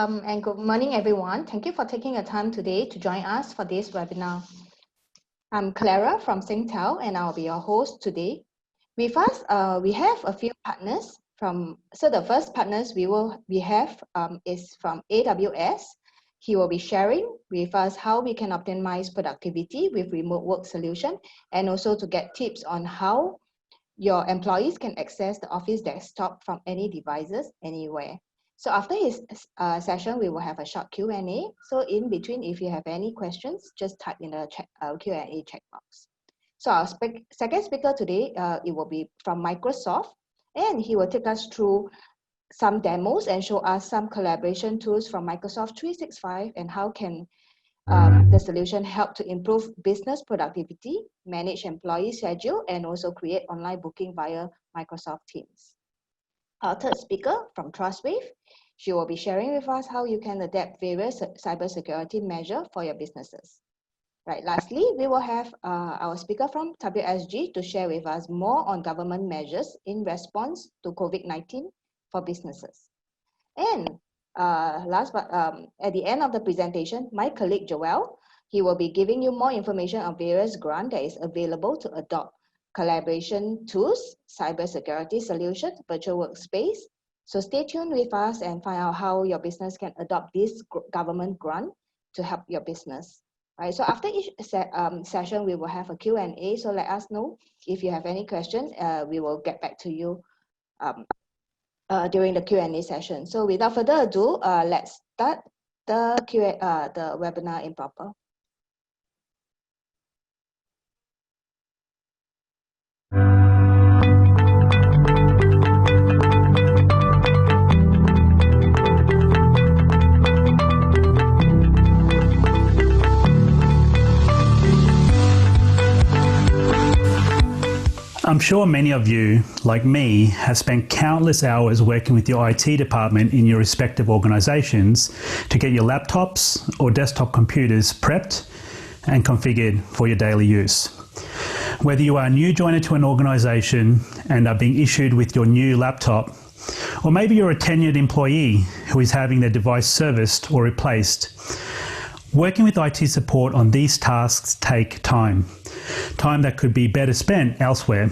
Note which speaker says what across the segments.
Speaker 1: and good morning, everyone. Thank you for taking the time today to join us for this webinar. I'm Clara from Singtel, and I'll be your host today. With us, we have a few partners so the first partners we have is from AWS. He will be sharing with us how we can optimize productivity with remote work solution, and also to get tips on how your employees can access the Office desktop from any devices, anywhere. So after his session, we will have a short Q&A. So in between, if you have any questions, just type in the Q&A chat box. So our second speaker today, it will be from Microsoft, and he will take us through some demos and show us some collaboration tools from Microsoft 365 and how can the solution help to improve business productivity, manage employee schedule, and also create online booking via Microsoft Teams. Our third speaker from TrustWave, she will be sharing with us how you can adapt various cybersecurity measures for your businesses. Right. Lastly, we will have our speaker from WSG to share with us more on government measures in response to COVID-19 for businesses. And last but at the end of the presentation, my colleague Joel, he will be giving you more information on various grants that is available to adopt collaboration tools, cybersecurity solutions, virtual workspace. So stay tuned with us and find out how your business can adopt this government grant to help your business. Right. So after each session, we will have a Q&A. So let us know if you have any questions. We will get back to you during the Q&A session. So without further ado, let's start the webinar in proper.
Speaker 2: I'm sure many of you, like me, have spent countless hours working with your IT department in your respective organizations to get your laptops or desktop computers prepped and configured for your daily use. Whether you are a new joiner to an organization and are being issued with your new laptop, or maybe you're a tenured employee who is having their device serviced or replaced, working with IT support on these tasks take time that could be better spent elsewhere.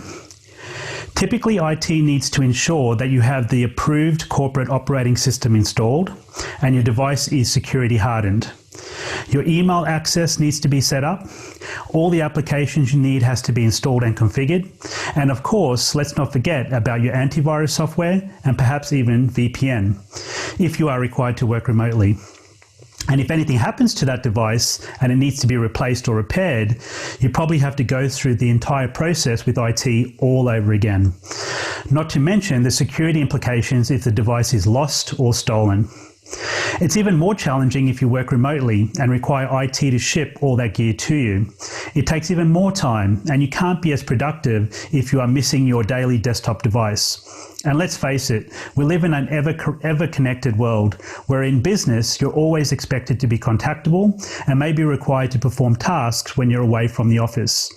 Speaker 2: Typically, IT needs to ensure that you have the approved corporate operating system installed and your device is security hardened. Your email access needs to be set up. All the applications you need has to be installed and configured. And of course, let's not forget about your antivirus software and perhaps even VPN if you are required to work remotely. And if anything happens to that device and it needs to be replaced or repaired, you probably have to go through the entire process with IT all over again. Not to mention the security implications if the device is lost or stolen. It's even more challenging if you work remotely and require IT to ship all that gear to you. It takes even more time, and you can't be as productive if you are missing your daily desktop device. And let's face it, we live in an ever connected world where in business you're always expected to be contactable and may be required to perform tasks when you're away from the office.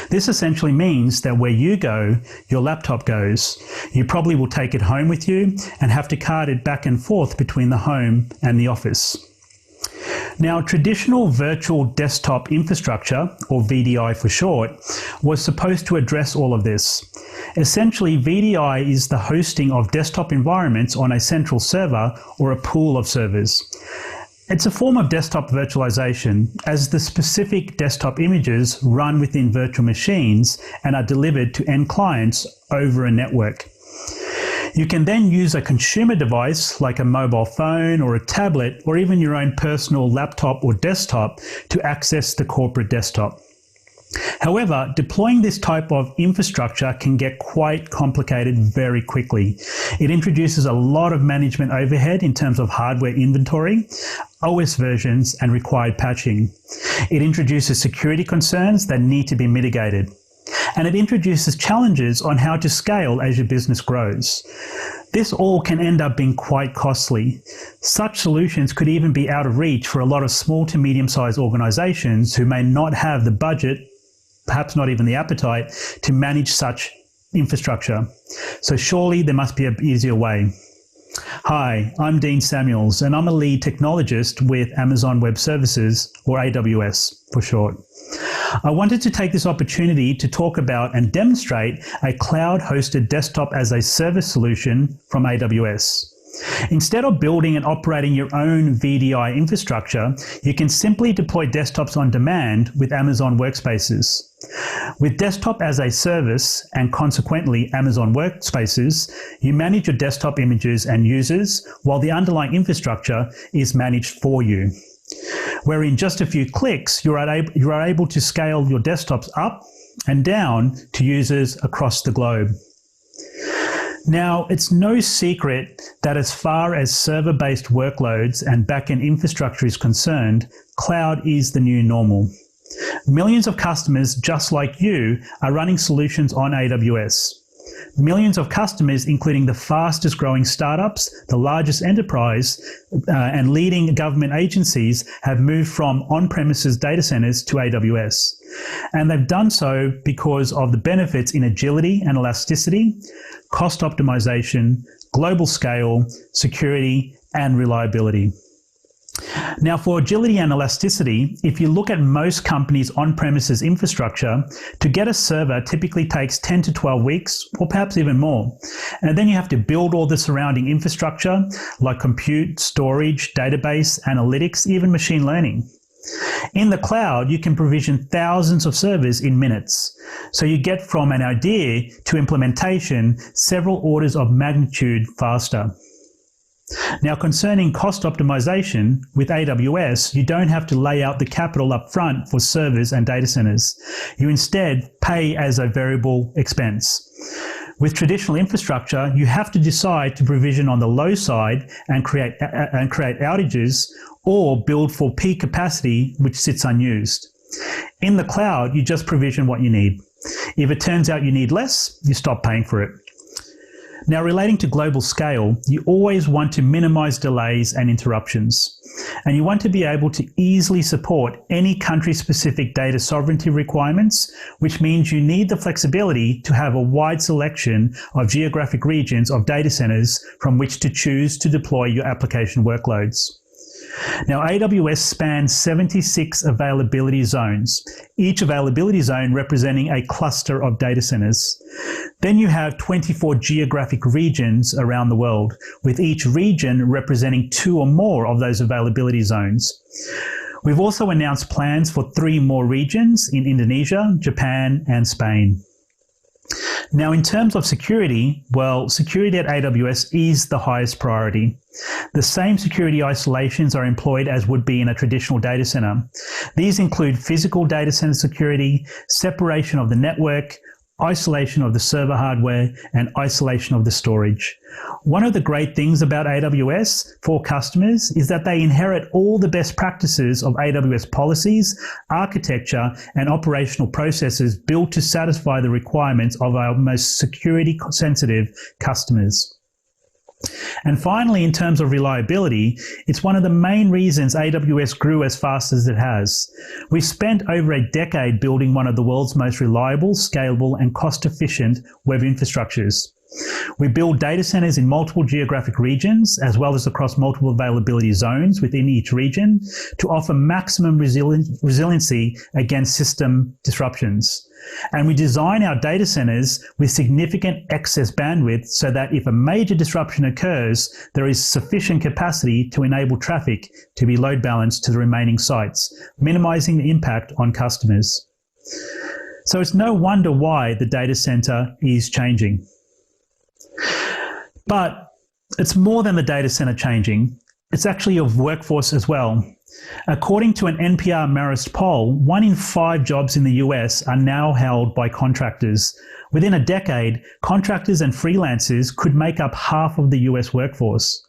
Speaker 2: This essentially means that where you go, your laptop goes. You probably will take it home with you and have to cart it back and forth between the home and the office. Now, traditional virtual desktop infrastructure, or VDI for short, was supposed to address all of this. Essentially, VDI is the hosting of desktop environments on a central server or a pool of servers. It's a form of desktop virtualization, as the specific desktop images run within virtual machines and are delivered to end clients over a network. You can then use a consumer device like a mobile phone or a tablet or even your own personal laptop or desktop to access the corporate desktop. However, deploying this type of infrastructure can get quite complicated very quickly. It introduces a lot of management overhead in terms of hardware inventory, OS versions, and required patching. It introduces security concerns that need to be mitigated. And it introduces challenges on how to scale as your business grows. This all can end up being quite costly. Such solutions could even be out of reach for a lot of small to medium-sized organizations who may not have the budget, perhaps not even the appetite, to manage such infrastructure. So surely there must be an easier way. Hi, I'm Dean Samuels, and I'm a lead technologist with Amazon Web Services, or AWS for short. I wanted to take this opportunity to talk about and demonstrate a cloud-hosted desktop as a service solution from AWS. Instead of building and operating your own VDI infrastructure, you can simply deploy desktops on demand with Amazon Workspaces. With Desktop as a Service, and consequently Amazon Workspaces, you manage your desktop images and users, while the underlying infrastructure is managed for you. Where in just a few clicks, you are able to scale your desktops up and down to users across the globe. Now, it's no secret that as far as server-based workloads and back-end infrastructure is concerned, cloud is the new normal. Millions of customers just like you are running solutions on AWS. Millions of customers, including the fastest growing startups, the largest enterprise, and leading government agencies, have moved from on-premises data centers to AWS. And they've done so because of the benefits in agility and elasticity, cost optimization, global scale, security, and reliability. Now, for agility and elasticity, if you look at most companies' on-premises infrastructure, to get a server typically takes 10 to 12 weeks, or perhaps even more. And then you have to build all the surrounding infrastructure, like compute, storage, database, analytics, even machine learning. In the cloud, you can provision thousands of servers in minutes. So you get from an idea to implementation several orders of magnitude faster. Now, concerning cost optimization, with AWS, you don't have to lay out the capital up front for servers and data centers. You instead pay as a variable expense. With traditional infrastructure, you have to decide to provision on the low side and create outages, or build for peak capacity, which sits unused. In the cloud, you just provision what you need. If it turns out you need less, you stop paying for it. Now, relating to global scale, you always want to minimize delays and interruptions. And you want to be able to easily support any country-specific data sovereignty requirements, which means you need the flexibility to have a wide selection of geographic regions of data centers from which to choose to deploy your application workloads. Now, AWS spans 76 availability zones, each availability zone representing a cluster of data centers. Then you have 24 geographic regions around the world, with each region representing 2 or more of those availability zones. We've also announced plans for 3 more regions in Indonesia, Japan, and Spain. Now, in terms of security, well, security at AWS is the highest priority. The same security isolations are employed as would be in a traditional data center. These include physical data center security, separation of the network, isolation of the server hardware, and isolation of the storage. One of the great things about AWS for customers is that they inherit all the best practices of AWS policies, architecture, and operational processes built to satisfy the requirements of our most security-sensitive customers. And finally, in terms of reliability, it's one of the main reasons AWS grew as fast as it has. We've spent over a decade building one of the world's most reliable, scalable, and cost-efficient web infrastructures. We build data centers in multiple geographic regions, as well as across multiple availability zones within each region, to offer maximum resiliency against system disruptions. And we design our data centers with significant excess bandwidth so that if a major disruption occurs, there is sufficient capacity to enable traffic to be load balanced to the remaining sites, minimizing the impact on customers. So it's no wonder why the data center is changing. But it's more than the data center changing. It's actually your workforce as well. According to an NPR Marist poll, 1 in 5 jobs in the US are now held by contractors. Within a decade, contractors and freelancers could make up half of the US workforce.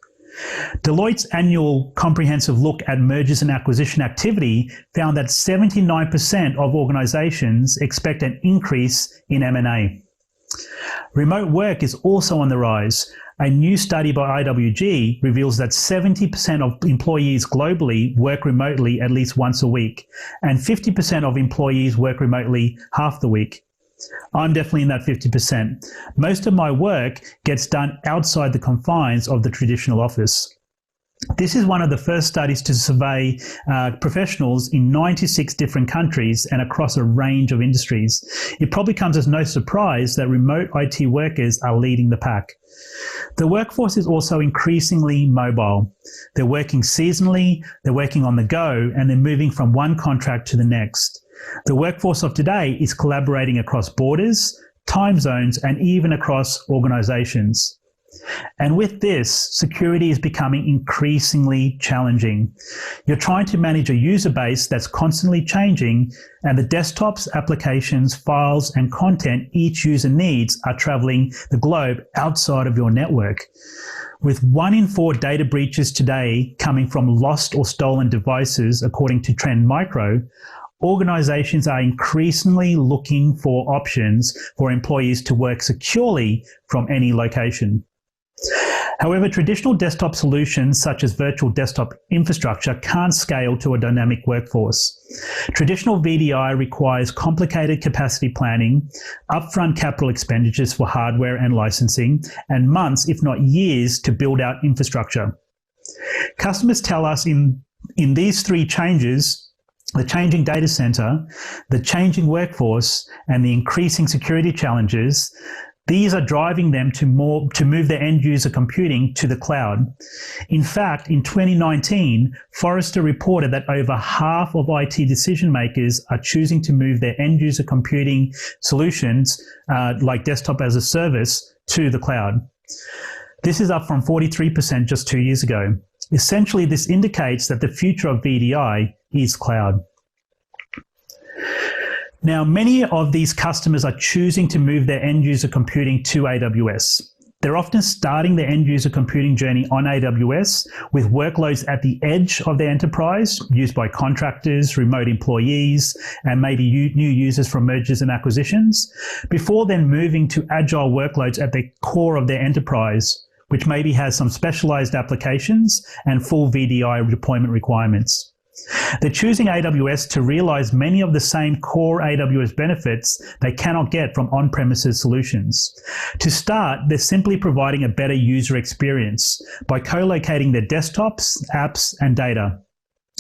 Speaker 2: Deloitte's annual comprehensive look at mergers and acquisition activity found that 79% of organizations expect an increase in M&A. Remote work is also on the rise. A new study by IWG reveals that 70% of employees globally work remotely at least once a week, and 50% of employees work remotely half the week. I'm definitely in that 50%. Most of my work gets done outside the confines of the traditional office. This is one of the first studies to survey professionals in 96 different countries and across a range of industries. It probably comes as no surprise that remote IT workers are leading the pack. The workforce is also increasingly mobile. They're working seasonally, they're working on the go, and they're moving from one contract to the next. The workforce of today is collaborating across borders, time zones, and even across organizations. And with this, security is becoming increasingly challenging. You're trying to manage a user base that's constantly changing, and the desktops, applications, files, and content each user needs are traveling the globe outside of your network. With 1 in 4 data breaches today coming from lost or stolen devices, according to Trend Micro, organizations are increasingly looking for options for employees to work securely from any location. However, traditional desktop solutions such as virtual desktop infrastructure can't scale to a dynamic workforce. Traditional VDI requires complicated capacity planning, upfront capital expenditures for hardware and licensing, and months, if not years, to build out infrastructure. Customers tell us in these 3 changes, the changing data center, the changing workforce, and the increasing security challenges, these are driving them to move their end-user computing to the cloud. In fact, in 2019, Forrester reported that over half of IT decision-makers are choosing to move their end-user computing solutions, like desktop as a service, to the cloud. This is up from 43% just 2 years ago. Essentially, this indicates that the future of VDI is cloud. Now, many of these customers are choosing to move their end-user computing to AWS. They're often starting their end-user computing journey on AWS with workloads at the edge of their enterprise used by contractors, remote employees, and maybe new users from mergers and acquisitions, before then moving to agile workloads at the core of their enterprise, which maybe has some specialized applications and full VDI deployment requirements. They're choosing AWS to realize many of the same core AWS benefits they cannot get from on-premises solutions. To start, they're simply providing a better user experience by co-locating their desktops, apps, and data.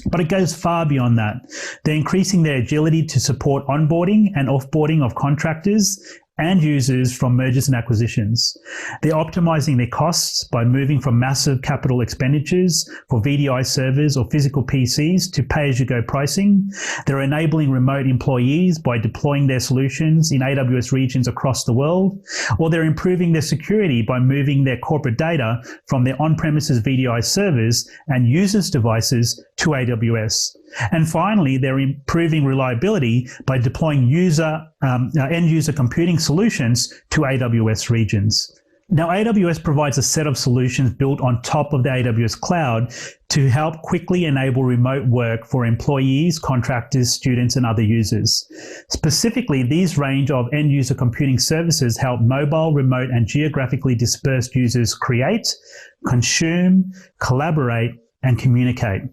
Speaker 2: But it goes far beyond that. They're increasing their agility to support onboarding and offboarding of contractors and users from mergers and acquisitions. They're optimizing their costs by moving from massive capital expenditures for VDI servers or physical PCs to pay-as-you-go pricing. They're enabling remote employees by deploying their solutions in AWS regions across the world, or they're improving their security by moving their corporate data from their on-premises VDI servers and users' devices to AWS. And finally, they're improving reliability by deploying end-user computing solutions to AWS regions. Now, AWS provides a set of solutions built on top of the AWS cloud to help quickly enable remote work for employees, contractors, students, and other users. Specifically, these range of end-user computing services help mobile, remote, and geographically dispersed users create, consume, collaborate, and communicate.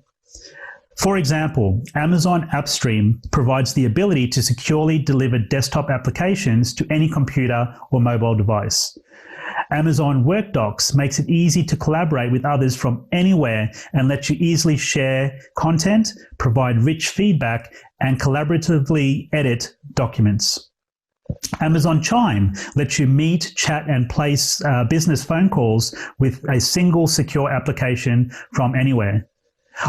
Speaker 2: For example, Amazon AppStream provides the ability to securely deliver desktop applications to any computer or mobile device. Amazon WorkDocs makes it easy to collaborate with others from anywhere and lets you easily share content, provide rich feedback, and collaboratively edit documents. Amazon Chime lets you meet, chat, and place business phone calls with a single secure application from anywhere.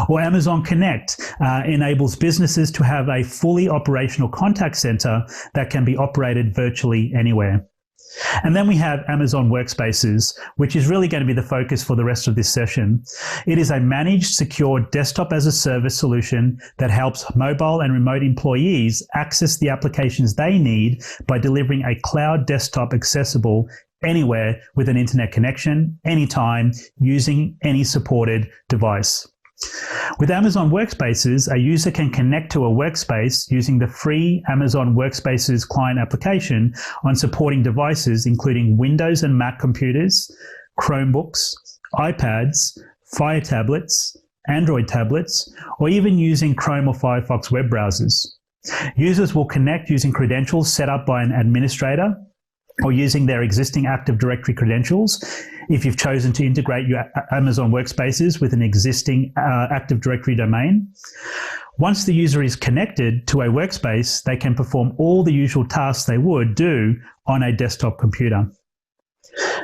Speaker 2: Or Amazon Connect enables businesses to have a fully operational contact center that can be operated virtually anywhere. And then we have Amazon Workspaces, which is really going to be the focus for the rest of this session. It is a managed, secure desktop as a service solution that helps mobile and remote employees access the applications they need by delivering a cloud desktop accessible anywhere with an internet connection, anytime, using any supported device. With Amazon Workspaces, a user can connect to a workspace using the free Amazon Workspaces client application on supporting devices including Windows and Mac computers, Chromebooks, iPads, Fire tablets, Android tablets, or even using Chrome or Firefox web browsers. Users will connect using credentials set up by an administrator or using their existing Active Directory credentials if you've chosen to integrate your Amazon Workspaces with an existing Active Directory domain. Once the user is connected to a workspace, they can perform all the usual tasks they would do on a desktop computer.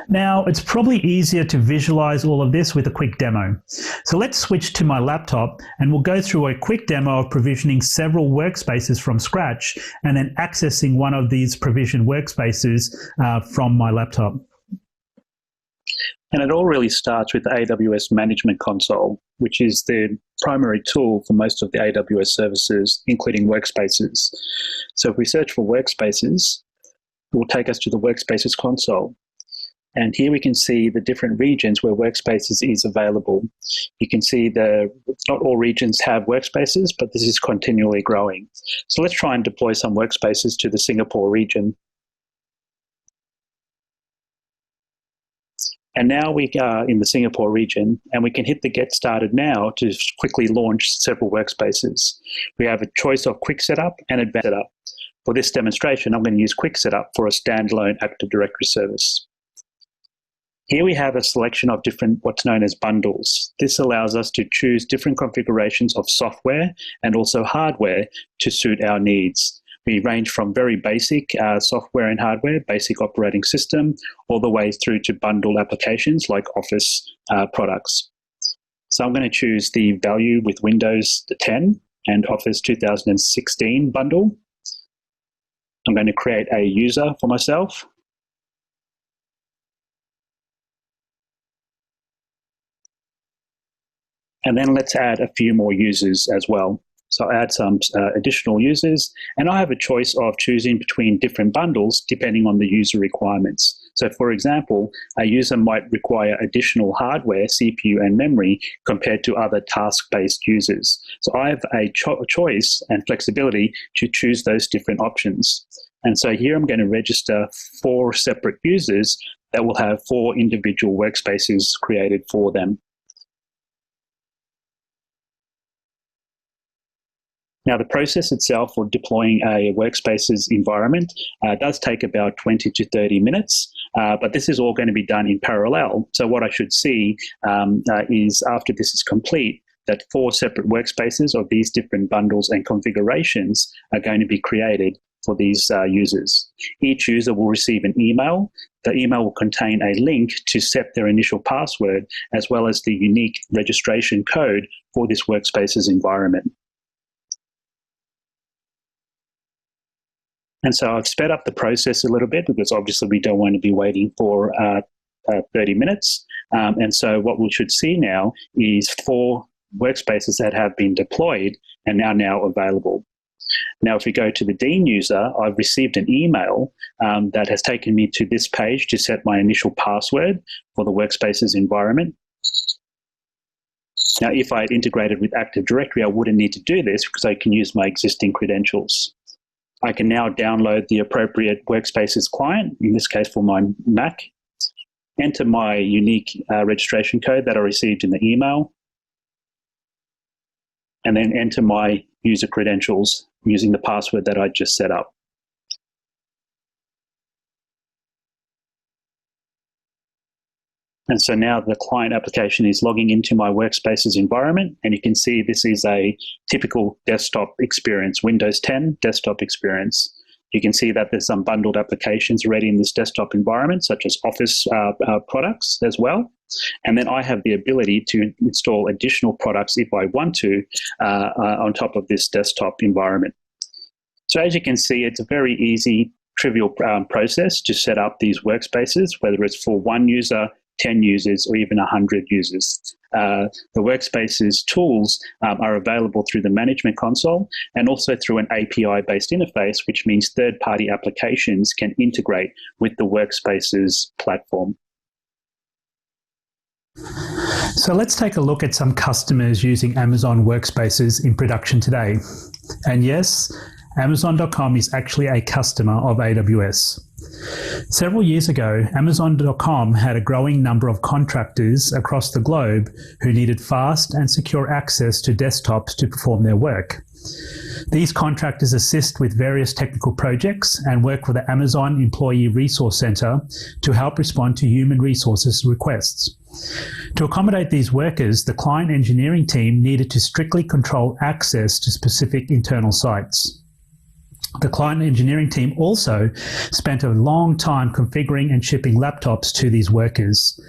Speaker 2: Now, it's probably easier to visualize all of this with a quick demo. So let's switch to my laptop and we'll go through a quick demo of provisioning several workspaces from scratch and then accessing one of these provisioned workspaces from my laptop.
Speaker 3: And it all really starts with the AWS Management Console, which is the primary tool for most of the AWS services, including workspaces. So if we search for workspaces, it will take us to the Workspaces console. And here we can see the different regions where Workspaces is available. You can see not all regions have Workspaces, but this is continually growing. So let's try and deploy some Workspaces to the Singapore region. And now we are in the Singapore region, and we can hit the Get Started Now to quickly launch several workspaces. We have a choice of Quick Setup and Advanced Setup. For this demonstration, I'm going to use Quick Setup for a standalone Active Directory service. Here we have a selection of different what's known as bundles. This allows us to choose different configurations of software and also hardware to suit our needs. We range from very basic software and hardware, basic operating system, all the way through to bundled applications like Office products. So I'm going to choose the value with Windows 10 and Office 2016 bundle. I'm going to create a user for myself. And then let's add a few more users as well. So I'll add some additional users, and I have a choice of choosing between different bundles depending on the user requirements. So for example, a user might require additional hardware, CPU and memory compared to other task-based users. So I have a choice and flexibility to choose those different options. And so here I'm going to register 4 separate users that will have 4 individual workspaces created for them. Now, the process itself for deploying a Workspaces environment does take about 20 to 30 minutes, but this is all going to be done in parallel. So what I should see is after this is complete, that 4 separate workspaces of these different bundles and configurations are going to be created for these users. Each user will receive an email. The email will contain a link to set their initial password, as well as the unique registration code for this Workspaces environment. And so I've sped up the process a little bit because obviously we don't want to be waiting for 30 minutes. And so what we should see now is 4 workspaces that have been deployed and are now available. Now, if we go to the Dean user, I've received an email that has taken me to this page to set my initial password for the Workspaces environment. Now, if I had integrated with Active Directory, I wouldn't need to do this because I can use my existing credentials. I can now download the appropriate Workspaces client, in this case for my Mac, enter my unique registration code that I received in the email, and then enter my user credentials using the password that I just set up. And so now the client application is logging into my Workspaces environment, and you can see this is a typical desktop experience, Windows 10 desktop experience. You can see that there's some bundled applications already in this desktop environment, such as Office products as well. And then I have the ability to install additional products if I want to on top of this desktop environment. So as you can see, it's a very easy, trivial process to set up these workspaces, whether it's for 1 user, 10 users, or even 100 users. The Workspaces tools are available through the Management Console and also through an API-based interface, which means third-party applications can integrate with the Workspaces platform.
Speaker 2: So let's take a look at some customers using Amazon Workspaces in production today. And yes, Amazon.com is actually a customer of AWS. Several years ago, Amazon.com had a growing number of contractors across the globe who needed fast and secure access to desktops to perform their work. These contractors assist with various technical projects and work with the Amazon Employee Resource Center to help respond to human resources requests. To accommodate these workers, the client engineering team needed to strictly control access to specific internal sites. The client engineering team also spent a long time configuring and shipping laptops to these workers.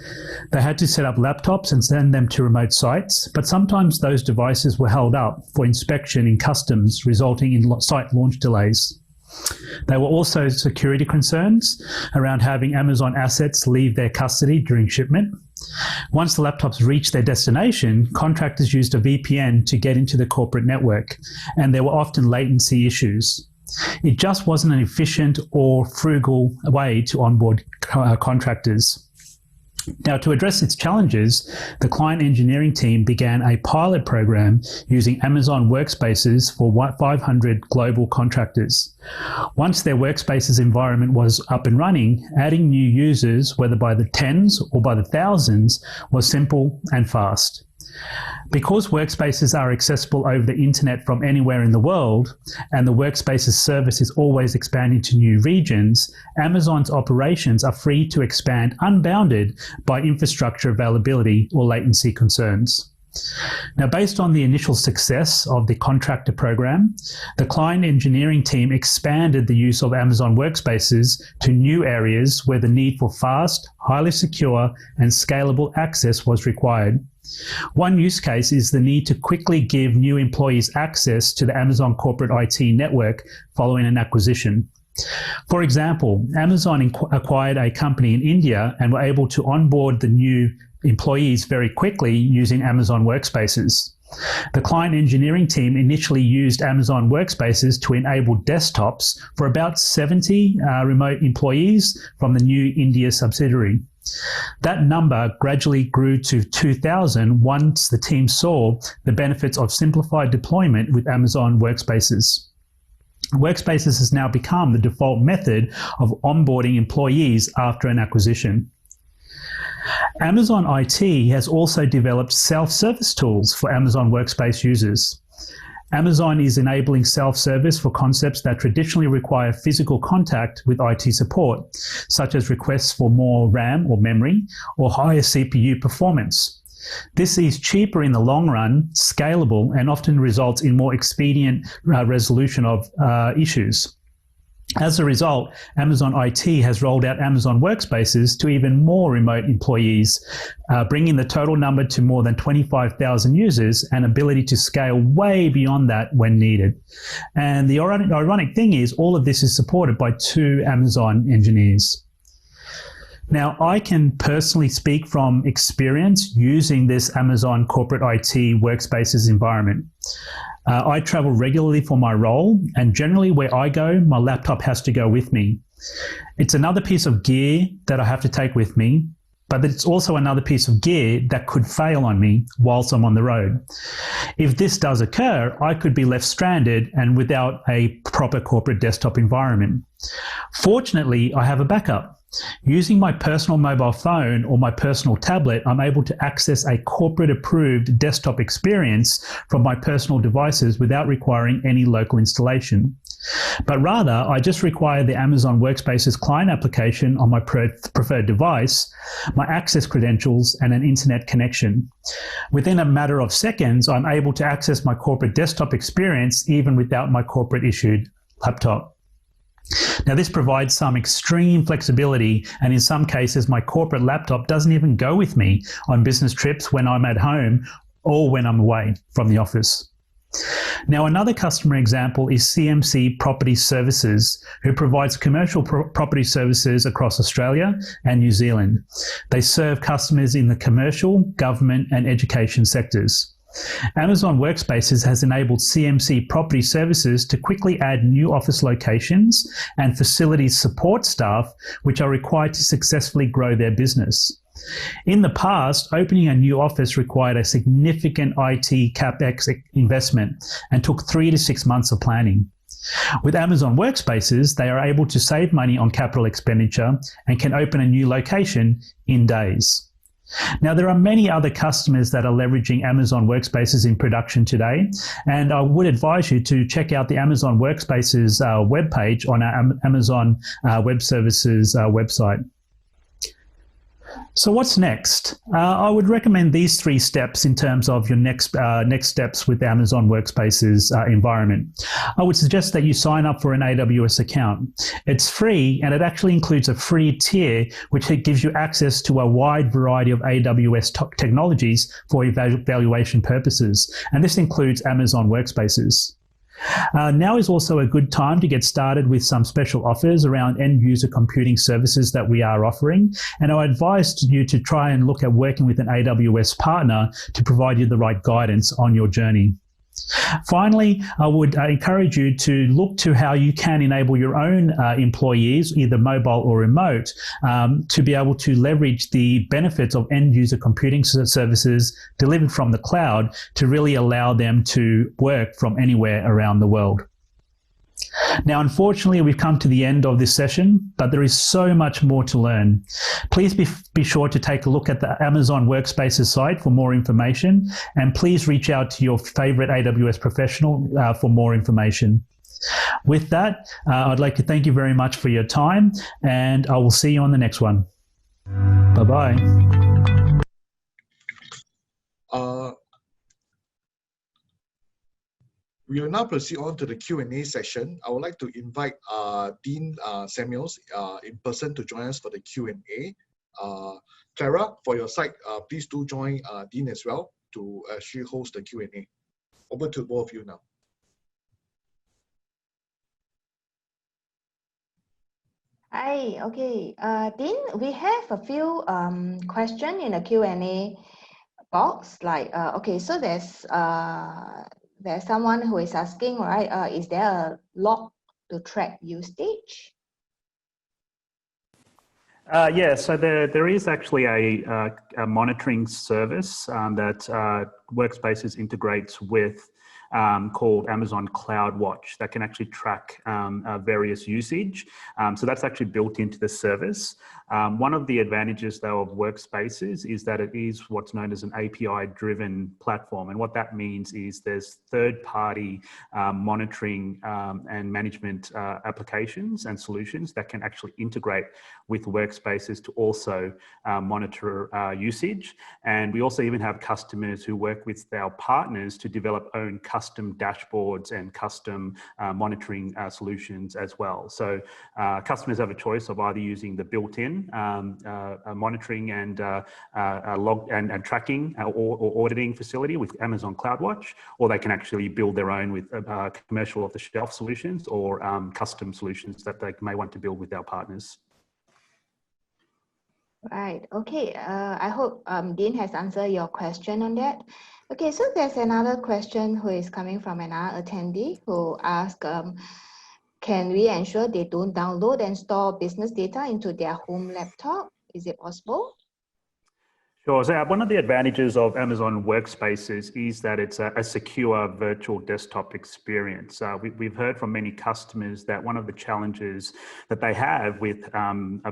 Speaker 2: They had to set up laptops and send them to remote sites, but sometimes those devices were held up for inspection in customs, resulting in site launch delays. There were also security concerns around having Amazon assets leave their custody during shipment. Once the laptops reached their destination, contractors used a VPN to get into the corporate network, and there were often latency issues. It just wasn't an efficient or frugal way to onboard contractors. Now, to address its challenges, the client engineering team began a pilot program using Amazon Workspaces for 500 global contractors. Once their Workspaces environment was up and running, adding new users, whether by the tens or by the thousands, was simple and fast. Because workspaces are accessible over the internet from anywhere in the world, and the Workspaces service is always expanding to new regions, Amazon's operations are free to expand unbounded by infrastructure availability or latency concerns. Now, based on the initial success of the contractor program, the client engineering team expanded the use of Amazon Workspaces to new areas where the need for fast, highly secure, and scalable access was required. One use case is the need to quickly give new employees access to the Amazon corporate IT network following an acquisition. For example, Amazon acquired a company in India and were able to onboard the new employees very quickly using Amazon Workspaces. The client engineering team initially used Amazon Workspaces to enable desktops for about 70 remote employees from the new India subsidiary. That number gradually grew to 2,000 once the team saw the benefits of simplified deployment with Amazon Workspaces. Workspaces has now become the default method of onboarding employees after an acquisition. Amazon IT has also developed self-service tools for Amazon Workspace users. Amazon is enabling self-service for concepts that traditionally require physical contact with IT support, such as requests for more RAM or memory or higher CPU performance. This is cheaper in the long run, scalable, and often results in more expedient resolution of issues. As a result, Amazon IT has rolled out Amazon Workspaces to even more remote employees, bringing the total number to more than 25,000 users and ability to scale way beyond that when needed. And the ironic thing is, all of this is supported by 2 Amazon engineers. Now, I can personally speak from experience using this Amazon corporate IT Workspaces environment. I travel regularly for my role, and generally where I go, my laptop has to go with me. It's another piece of gear that I have to take with me, but it's also another piece of gear that could fail on me whilst I'm on the road. If this does occur, I could be left stranded and without a proper corporate desktop environment. Fortunately, I have a backup. Using my personal mobile phone or my personal tablet, I'm able to access a corporate-approved desktop experience from my personal devices without requiring any local installation. But rather, I just require the Amazon Workspaces client application on my preferred device, my access credentials, and an internet connection. Within a matter of seconds, I'm able to access my corporate desktop experience even without my corporate-issued laptop. Now, this provides some extreme flexibility, and in some cases, my corporate laptop doesn't even go with me on business trips when I'm at home or when I'm away from the office. Now, another customer example is CMC Property Services, who provides commercial property services across Australia and New Zealand. They serve customers in the commercial, government, and education sectors. Amazon Workspaces has enabled CMC Property Services to quickly add new office locations and facilities support staff, which are required to successfully grow their business. In the past, opening a new office required a significant IT CapEx investment and took 3 to 6 months of planning. With Amazon Workspaces, they are able to save money on capital expenditure and can open a new location in days. Now, there are many other customers that are leveraging Amazon Workspaces in production today, and I would advise you to check out the Amazon Workspaces webpage on our Amazon Web Services website. So what's next? I would recommend these 3 steps in terms of your next steps with the Amazon Workspaces environment. I would suggest that you sign up for an AWS account. It's free, and it actually includes a free tier which gives you access to a wide variety of AWS technologies for evaluation purposes, and this includes Amazon Workspaces. Now is also a good time to get started with some special offers around end-user computing services that we are offering, and I advise you to try and look at working with an AWS partner to provide you the right guidance on your journey. Finally, I would encourage you to look to how you can enable your own employees, either mobile or remote, to be able to leverage the benefits of end-user computing services delivered from the cloud to really allow them to work from anywhere around the world. Now, unfortunately, we've come to the end of this session, but there is so much more to learn. Please be sure to take a look at the Amazon Workspaces site for more information, and please reach out to your favorite AWS professional for more information. With that, I'd like to thank you very much for your time, and I will see you on the next one. Bye-bye.
Speaker 4: We will now proceed on to the Q&A session. I would like to invite Dean Samuels in person to join us for the Q&A. Clara, for your side, please do join Dean as well to actually host the Q&A. Over to both of you now.
Speaker 1: Hi, okay. Dean, we have a few questions in the Q&A box. Okay, so there's someone who is asking, right? Is there a log to track usage?
Speaker 2: Yeah, so there is actually a monitoring service that Workspaces integrates with called Amazon CloudWatch that can actually track various usage. So that's actually built into the service. One of the advantages, though, of Workspaces is that it is what's known as an API-driven platform. And what that means is there's third-party monitoring and management applications and solutions that can actually integrate with Workspaces to also monitor usage. And we also even have customers who work with our partners to develop own custom dashboards and custom monitoring solutions as well. So customers have a choice of either using the built-in monitoring and log and tracking or auditing facility with Amazon CloudWatch, or they can actually build their own with commercial off-the-shelf solutions or custom solutions that they may want to build with our partners.
Speaker 1: Right, okay. I hope Dean has answered your question on that. Okay, so there's another question who is coming from another attendee who asked, can we ensure they don't download and store business data into their home laptop? Is it possible?
Speaker 2: Sure. So one of the advantages of Amazon Workspaces is that it's a secure virtual desktop experience. We've heard from many customers that one of the challenges that they have with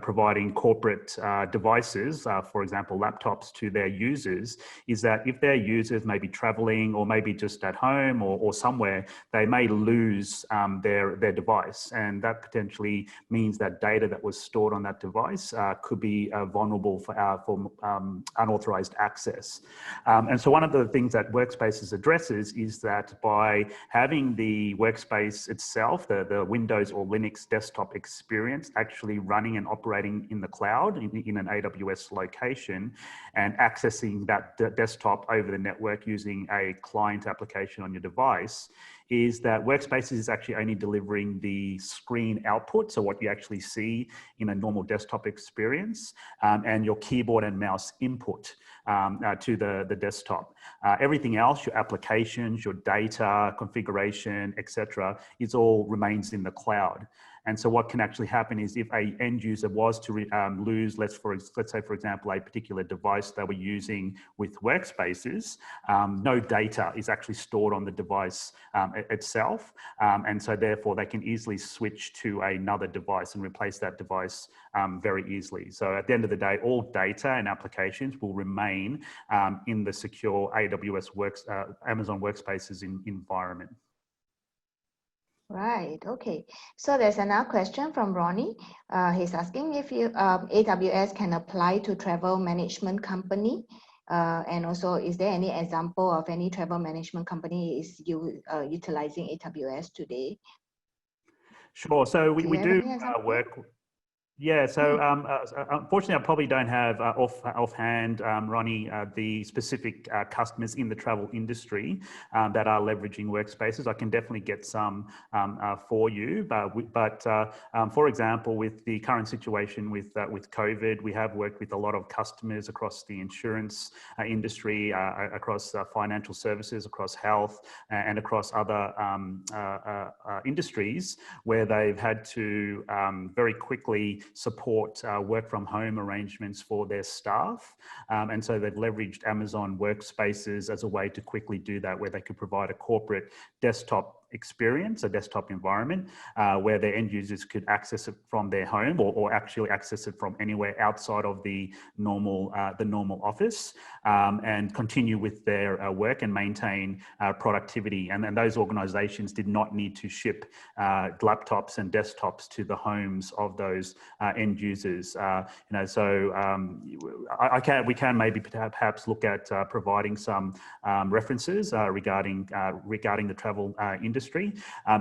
Speaker 2: providing corporate devices, for example, laptops to their users, is that if their users may be traveling or maybe just at home or somewhere, they may lose their device. And that potentially means that data that was stored on that device could be vulnerable for unauthorized access. And so one of the things that Workspaces addresses is that by having the workspace itself, the Windows or Linux desktop experience actually running and operating in the cloud in an AWS location and accessing that desktop over the network using a client application on your device, is that Workspaces is actually only delivering the screen output, so what you actually see in a normal desktop experience, and your keyboard and mouse input to the desktop. Everything else, your applications, your data, configuration, etc., it all remains in the cloud. And so what can actually happen is if a end user was to lose, let's say, for example, a particular device they were using with workspaces, no data is actually stored on the device itself. And so therefore they can easily switch to another device and replace that device very easily. So at the end of the day, all data and applications will remain in the secure Amazon Workspaces environment.
Speaker 1: Right. Okay. So there's another question from Ronnie. He's asking if AWS can apply to travel management company, and also is there any example of any travel management company is utilizing AWS today?
Speaker 2: Sure. So we do work. Yeah, so unfortunately, I probably don't have offhand, Ronnie, the specific customers in the travel industry that are leveraging workspaces. I can definitely get some for you, but for example, with the current situation with COVID, we have worked with a lot of customers across the insurance industry, across financial services, across health, and across other industries where they've had to very quickly support work from home arrangements for their staff. And so they've leveraged Amazon Workspaces as a way to quickly do that, where they could provide a corporate desktop experience, a desktop environment, where their end users could access it from their home or actually access it from anywhere outside of the normal office, and continue with their work and maintain productivity. And those organizations did not need to ship laptops and desktops to the homes of those end users. We can maybe perhaps look at providing some references regarding the travel industry.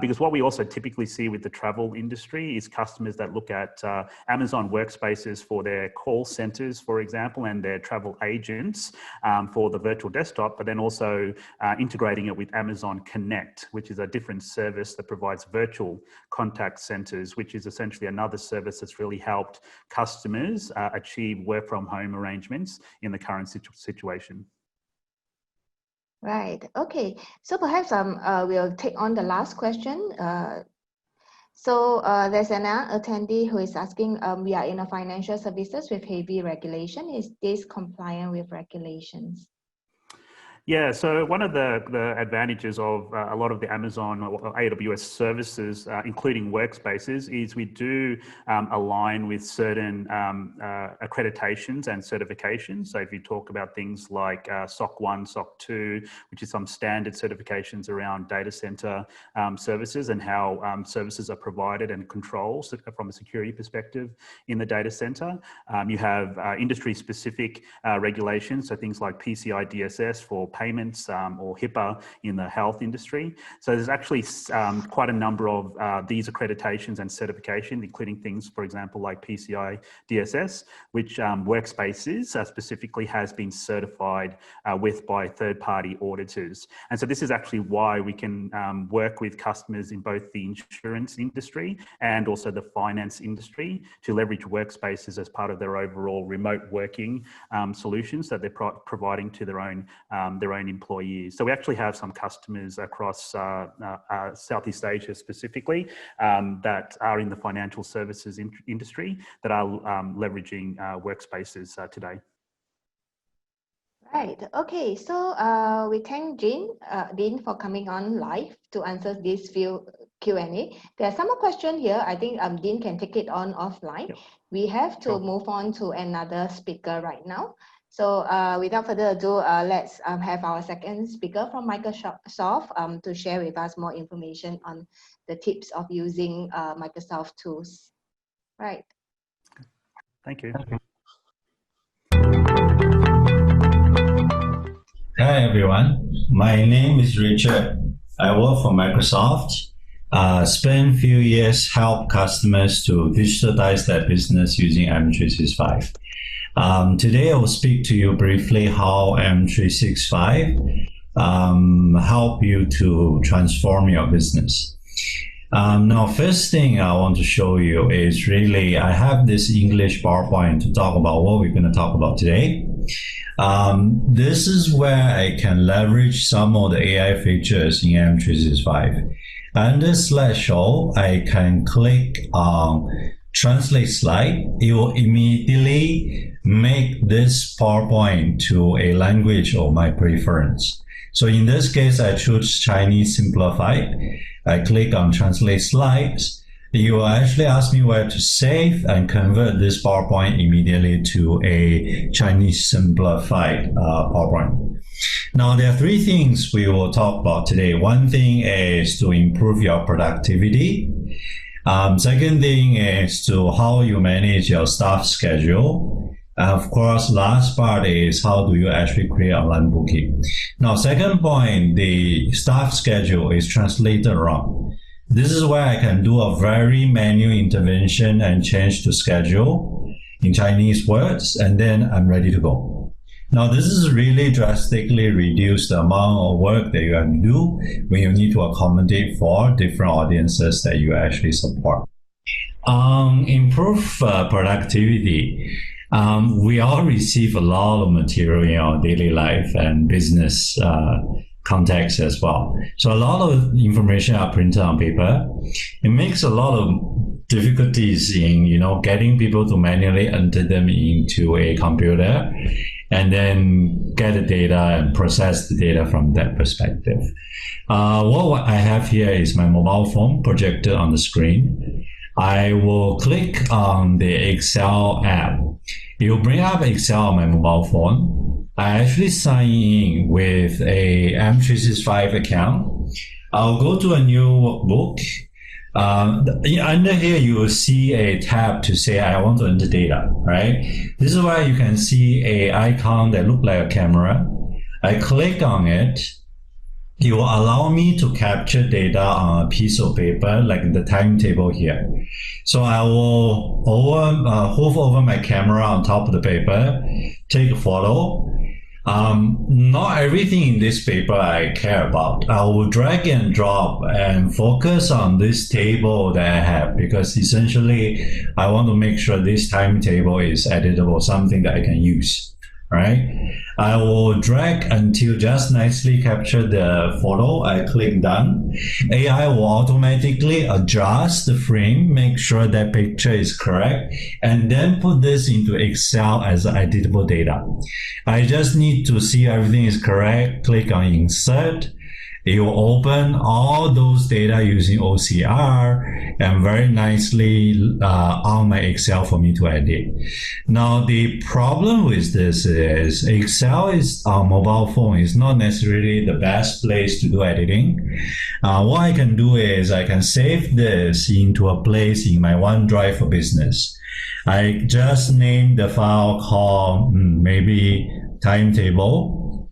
Speaker 2: Because what we also typically see with the travel industry is customers that look at Amazon Workspaces for their call centers, for example, and their travel agents for the virtual desktop, but then also integrating it with Amazon Connect, which is a different service that provides virtual contact centers, which is essentially another service that's really helped customers achieve work from home arrangements in the current situation.
Speaker 1: Right. Okay. So perhaps we'll take on the last question. There's an attendee who is asking, we are in a financial services with heavy regulation. Is this compliant with regulations?
Speaker 2: Yeah, so one of the advantages of a lot of the Amazon or AWS services, including workspaces, is we do align with certain accreditations and certifications. So if you talk about things like SOC 1, SOC 2, which is some standard certifications around data center services and how services are provided and controlled from a security perspective in the data center. You have industry-specific regulations, so things like PCI DSS for payments or HIPAA in the health industry. So there's actually quite a number of these accreditations and certification, including things, for example, like PCI DSS, which Workspaces specifically has been certified with by third-party auditors. And so this is actually why we can work with customers in both the insurance industry and also the finance industry to leverage Workspaces as part of their overall remote working solutions that they're providing to their own employees. So we actually have some customers across Southeast Asia specifically that are in the financial services industry that are leveraging Workspaces today.
Speaker 1: Right. Okay. So we thank Dean for coming on live to answer this few Q&A. There are some more questions here. I think Dean can take it on offline. Yep. We have to move on to another speaker right now. So without further ado, let's have our second speaker from Microsoft to share with us more information on the tips of using Microsoft tools. Right.
Speaker 2: Thank you.
Speaker 5: Hi, everyone. My name is Richard. I work for Microsoft. Spent a few years help customers to digitalize their business using M365. Today, I will speak to you briefly how M365 help you to transform your business. Now, first thing I want to show you is really, I have this English PowerPoint to talk about what we're going to talk about today. This is where I can leverage some of the AI features in M365. Under slideshow, I can click on translate slide. It will immediately make this PowerPoint to a language of my preference. So in this case, I choose Chinese simplified. I click on translate slides. It will actually ask me where to save and convert this PowerPoint immediately to a Chinese simplified PowerPoint. Now, there are three things we will talk about today. One thing is to improve your productivity. Second thing is to how you manage your staff schedule. Of course, last part is how do you actually create online booking. Now, second point, the staff schedule is translated wrong. This is where I can do a very manual intervention and change the schedule in Chinese words, and then I'm ready to go. Now, this is really drastically reduce the amount of work that you have to do when you need to accommodate for different audiences that you actually support. Improve productivity. We all receive a lot of material in our daily life and business context as well. So a lot of information are printed on paper. It makes a lot of difficulties in, getting people to manually enter them into a computer and then get the data and process the data from that perspective. What I have here is my mobile phone projected on the screen. I will click on the Excel app. It will bring up Excel on my mobile phone. I actually sign in with a M365 account. I'll go to a new workbook. Under here, you will see a tab to say, I want to enter data, right? This is where you can see a icon that looks like a camera. I click on it. It will allow me to capture data on a piece of paper, like the timetable here. So I will hover over my camera on top of the paper, take a photo. Not everything in this paper I care about. I will drag and drop and focus on this table that I have, because essentially I want to make sure this timetable is editable, something that I can use, right? I will drag until just nicely capture the photo. I click done. AI will automatically adjust the frame, make sure that picture is correct, and then put this into Excel as editable data. I just need to see everything is correct. Click on insert. It will open all those data using OCR and very nicely on my Excel for me to edit. Now, the problem with this is Excel is on mobile phone is not necessarily the best place to do editing. What I can do is I can save this into a place in my OneDrive for Business. I just name the file called maybe timetable,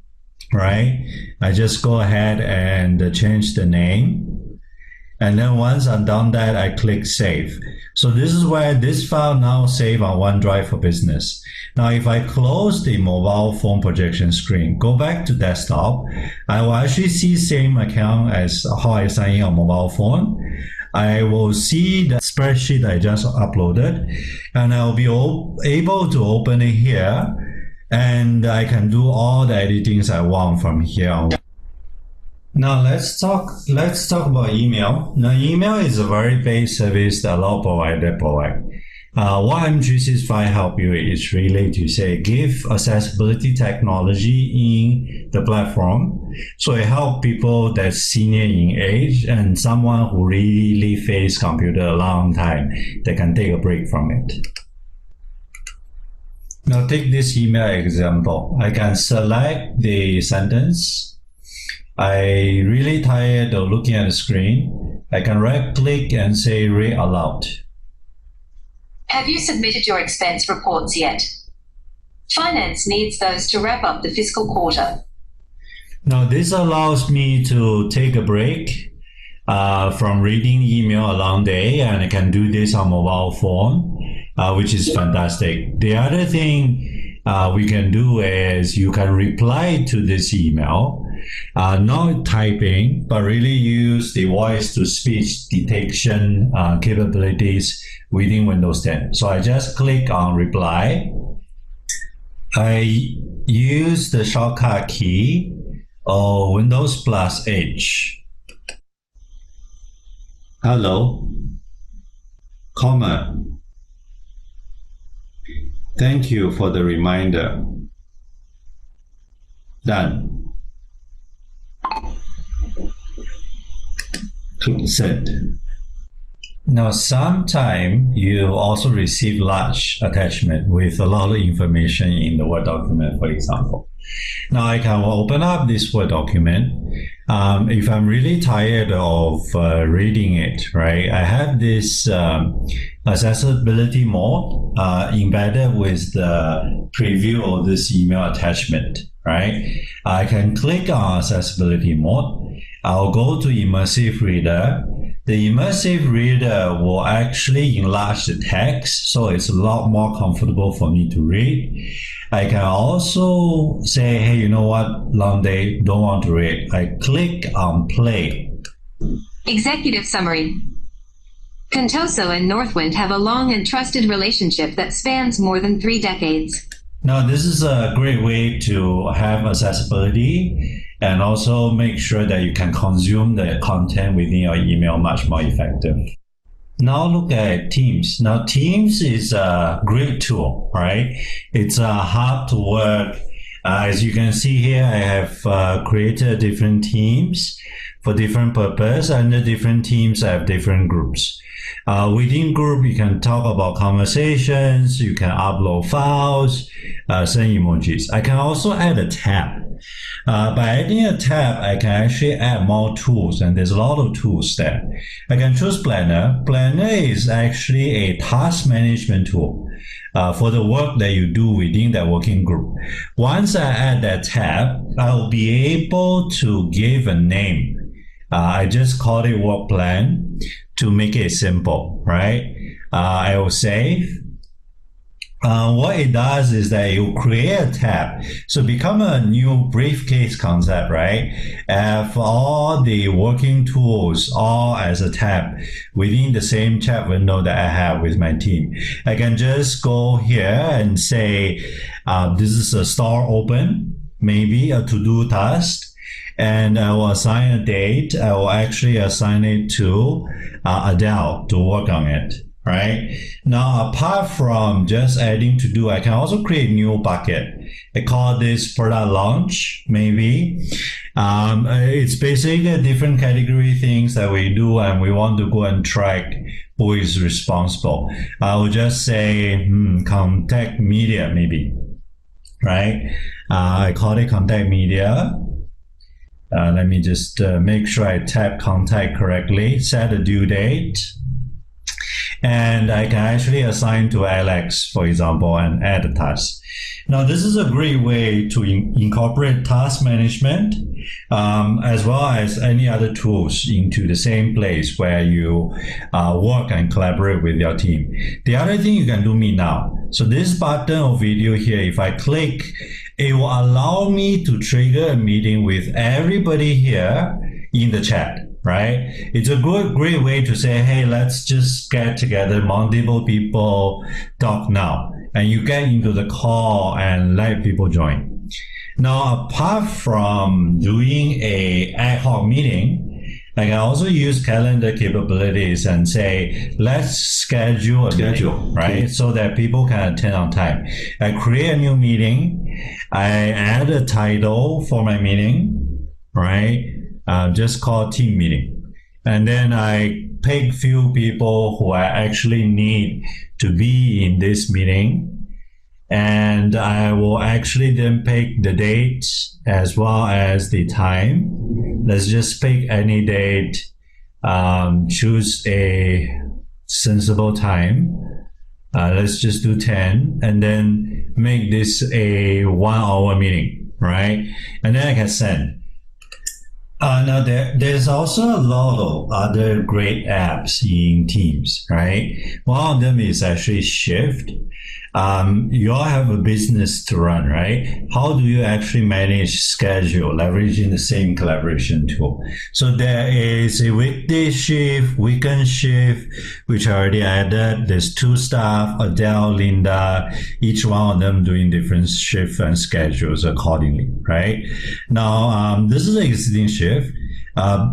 Speaker 5: right? I just go ahead and change the name. And then once I'm done that, I click save. So this is where this file now save on OneDrive for Business. Now, if I close the mobile phone projection screen, go back to desktop, I will actually see same account as how I sign in on mobile phone. I will see the spreadsheet I just uploaded, and I'll be able to open it here. And I can do all the editings I want from here on. Now let's talk about email. Now, email is a very base service that a lot of providers provide. What M365 help you is really to say give accessibility technology in the platform. So it help people that's senior in age and someone who really face computer a long time, they can take a break from it. Now take this email example. I can select the sentence. I really tired of looking at the screen. I can right click and say read aloud.
Speaker 6: Have you submitted your expense reports yet? Finance needs those to wrap up the fiscal quarter.
Speaker 5: Now this allows me to take a break from reading email a long day, and I can do this on mobile phone. Which is fantastic. The other thing we can do is you can reply to this email, not typing, but really use the voice-to-speech detection capabilities within Windows 10. So I just click on reply. I use the shortcut key or Windows plus H. Hello, comma. Thank you for the reminder. Done. Click send. Now, sometime you also receive large attachment with a lot of information in the Word document, for example. Now I can open up this Word document. If I'm really tired of reading it, right, I have this accessibility mode embedded with the preview of this email attachment, right? I can click on accessibility mode. I'll go to immersive reader. The immersive reader will actually enlarge the text, so it's a lot more comfortable for me to read. I can also say, hey, you know what, long day, don't want to read. I click on play.
Speaker 6: Executive summary. Contoso and Northwind have a long and trusted relationship that spans more than 3 decades.
Speaker 5: Now, this is a great way to have accessibility and also make sure that you can consume the content within your email much more effective. Now look at Teams. Now Teams is a great tool, right? It's hard to work. As you can see here, I have created different teams for different purpose. Under different teams, I have different groups. Within group, you can talk about conversations, you can upload files, send emojis. I can also add a tab. By adding a tab, I can actually add more tools, and there's a lot of tools there. I can choose Planner. Planner is actually a task management tool for the work that you do within that working group. Once I add that tab, I'll be able to give a name. I just call it work plan to make it simple, right? I will save. What it does is that it will create a tab. So become a new briefcase concept, right? Have all the working tools all as a tab within the same chat window that I have with my team. I can just go here and say, this is a store open, maybe a to-do task. And I will assign a date. I will actually assign it to Adele to work on it, right? Now, apart from just adding to do, I can also create a new bucket. I call this product launch, maybe. It's basically different category things that we do, and we want to go and track who is responsible. I will just say contact media, maybe, right? I call it contact media. Let me just make sure I tap contact correctly, set a due date, and I can actually assign to Alex, for example, and add a task. Now, this is a great way to incorporate task management as well as any other tools into the same place where you work and collaborate with your team. The other thing you can do me now. So this button or video here, if I click, it will allow me to trigger a meeting with everybody here in the chat, right? It's a great way to say, hey, let's just get together, multiple people, talk now. And you get into the call and let people join. Now, apart from doing a ad hoc meeting, I can also use calendar capabilities and say, let's schedule a meeting, right? So that people can attend on time. I create a new meeting. I add a title for my meeting, right? Just call team meeting. And then I pick few people who I actually need to be in this meeting. And I will actually then pick the date as well as the time. Let's just pick any date, choose a sensible time. Let's just do 10 and then make this a 1 hour meeting, right? And then I can send. Now there's also a lot of other great apps in Teams, right? One of them is actually Shift. You all have a business to run, right? How do you actually manage schedule leveraging the same collaboration tool? So there is a weekday shift, weekend shift, which I already added. There's 2 staff, Adele, Linda, each one of them doing different shifts and schedules accordingly, right? Now, this is an existing shift.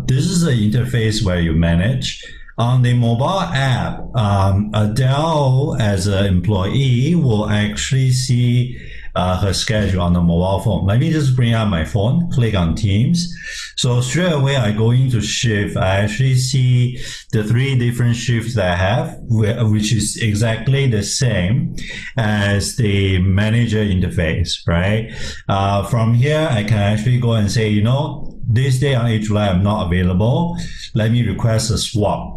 Speaker 5: This is the interface where you manage. On the mobile app, Adele as an employee will actually see her schedule on the mobile phone. Let me just bring up my phone, click on Teams. So straight away, I go into shift. I actually see the 3 different shifts that I have, which is exactly the same as the manager interface, right? From here, I can actually go and say, this day on 8 July, I'm not available. Let me request a swap.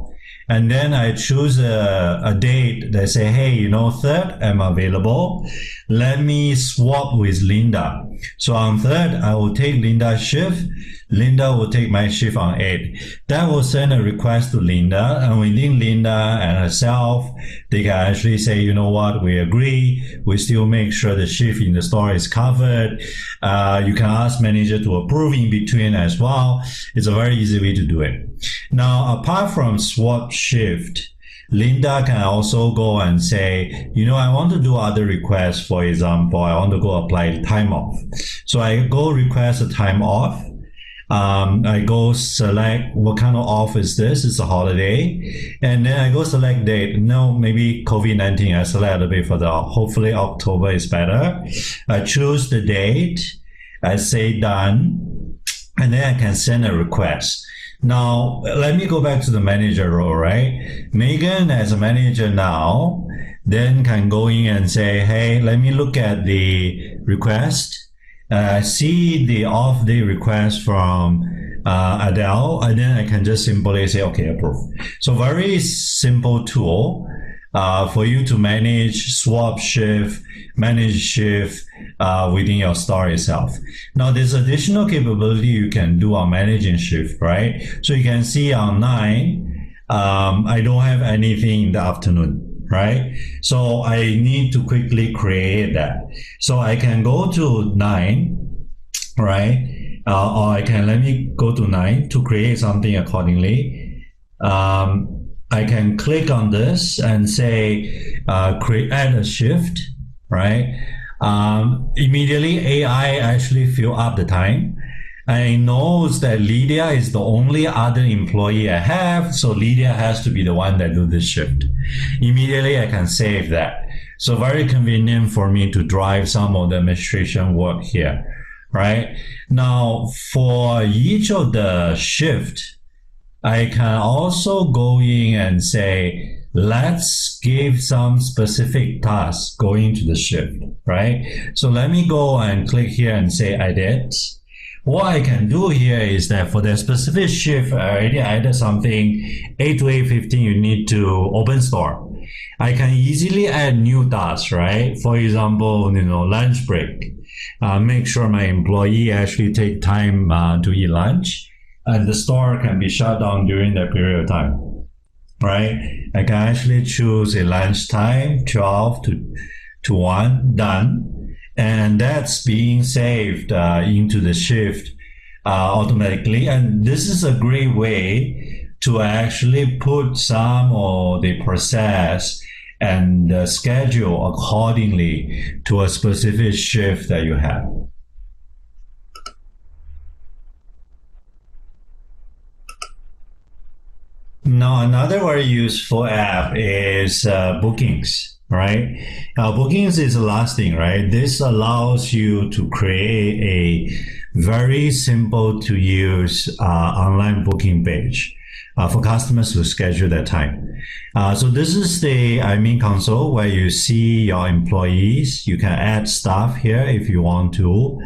Speaker 5: And then I choose a date that say, hey, 3rd, I'm available. Let me swap with Linda. So on 3rd, I will take Linda's shift. Linda will take my shift on 8. That will send a request to Linda, and within Linda and herself, they can actually say, we agree. We still make sure the shift in the store is covered. You can ask manager to approve in between as well. It's a very easy way to do it. Now, apart from swap shift, Linda can also go and say, I want to do other requests. For example, I want to go apply time off. So I go request a time off. I go select what kind of off is this? It's a holiday. And then I go select date. No, maybe COVID-19. I select a bit for hopefully October is better. I choose the date. I say done. And then I can send a request. Now, let me go back to the manager role, right? Megan as a manager now, then can go in and say, hey, let me look at the request. See the off day request from Adele, and then I can just simply say, okay, approve. So very simple tool for you to manage swap shift, manage shift within your store itself. Now, there's additional capability you can do on managing shift, right? So you can see on 9, I don't have anything in the afternoon. Right? So I need to quickly create that. So I can go to 9, right? Or let me go to 9 to create something accordingly. I can click on this and say, add a shift, right? Immediately AI actually fill up the time. And it knows that Lydia is the only other employee I have, so Lydia has to be the one that do this shift. Immediately I can save that. So very convenient for me to drive some of the administration work here, right? Now, for each of the shift, I can also go in and say, let's give some specific tasks going to the shift, right? So let me go and click here and say edit. What I can do here is that for the specific shift, I already added something, 8 to 8:15, you need to open store. I can easily add new tasks, right? For example, lunch break. Make sure my employee actually take time to eat lunch, and the store can be shut down during that period of time, right? I can actually choose a lunch time, 12 to 1, done. And that's being saved into the shift automatically. And this is a great way to actually put some of the process and the schedule accordingly to a specific shift that you have. Now, another very useful app is Bookings. Right? Bookings is the last thing, right? This allows you to create a very simple to use online booking page for customers to schedule their time. So this is the admin console where you see your employees. You can add staff here if you want to.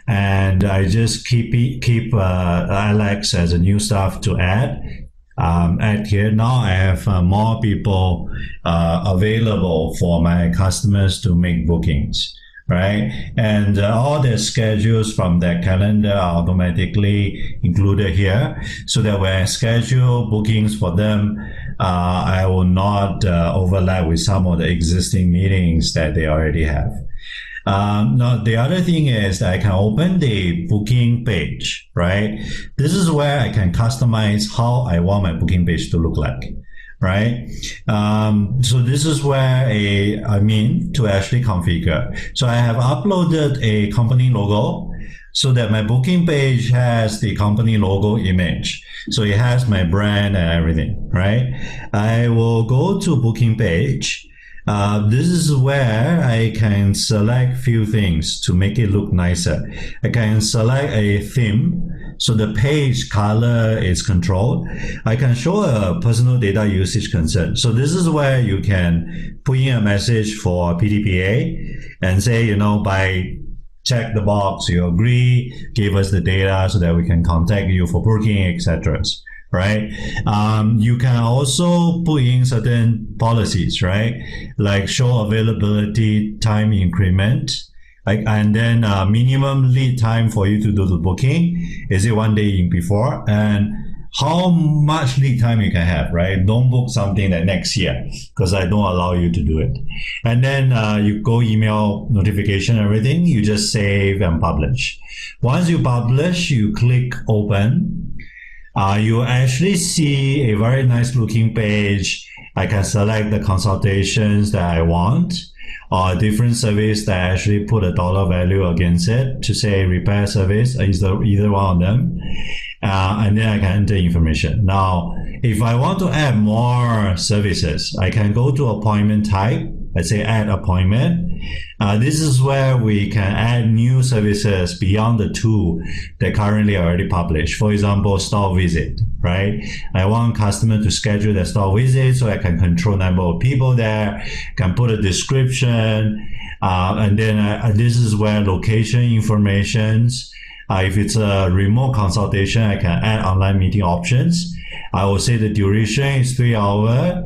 Speaker 5: And I just keep Alex as a new staff to add. At here now I have more people available for my customers to make bookings, right? And all their schedules from their calendar are automatically included here, so that when I schedule bookings for them, I will not overlap with some of the existing meetings that they already have. Now, the other thing is that I can open the booking page, right? This is where I can customize how I want my booking page to look like, right? So this is where to actually configure. So I have uploaded a company logo. so that my booking page has the company logo image. So it has my brand and everything, right? I will go to booking page. This is where I can select few things to make it look nicer. I can select a theme, so the page color is controlled. I can show a personal data usage concern. So this is where you can put in a message for PDPA and say, by check the box, you agree, give us the data so that we can contact you for booking, etc. Right? You can also put in certain policies, right? Like show availability time increment, and then minimum lead time for you to do the booking. Is it 1 day in before? And how much lead time you can have, right? Don't book something that next year, because I don't allow you to do it. And then you go email notification, everything, you just save and publish. Once you publish, you click open. You actually see a very nice looking page. I can select the consultations that I want, or different service that actually put a dollar value against it to say repair service, either one of them. And then I can enter information. Now, if I want to add more services, I can go to appointment type. Let's say add appointment. This is where we can add new services beyond the two that currently already published. For example, store visit, right? I want customer to schedule the store visit so I can control number of people there, can put a description, and then this is where location informations. If it's a remote consultation, I can add online meeting options. I will say the duration is 3 hours.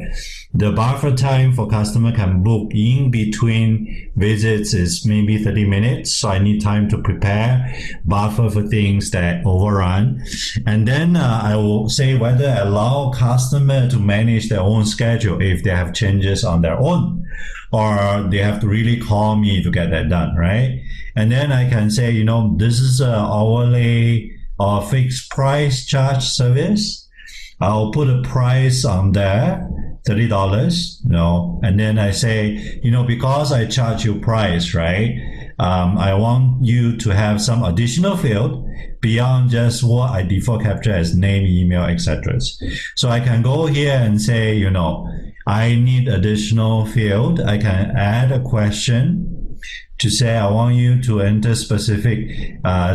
Speaker 5: The buffer time for customer can book in between visits is maybe 30 minutes. So I need time to prepare, buffer for things that overrun. And then I will say whether allow customer to manage their own schedule if they have changes on their own, or they have to really call me to get that done, right? And then I can say, this is an hourly or fixed price charge service. I'll put a price on there, $30, and then I say, because I charge you price, right? I want you to have some additional field beyond just what I default capture as name, email, etc. So I can go here and say, I need additional field. I can add a question to say I want you to enter specific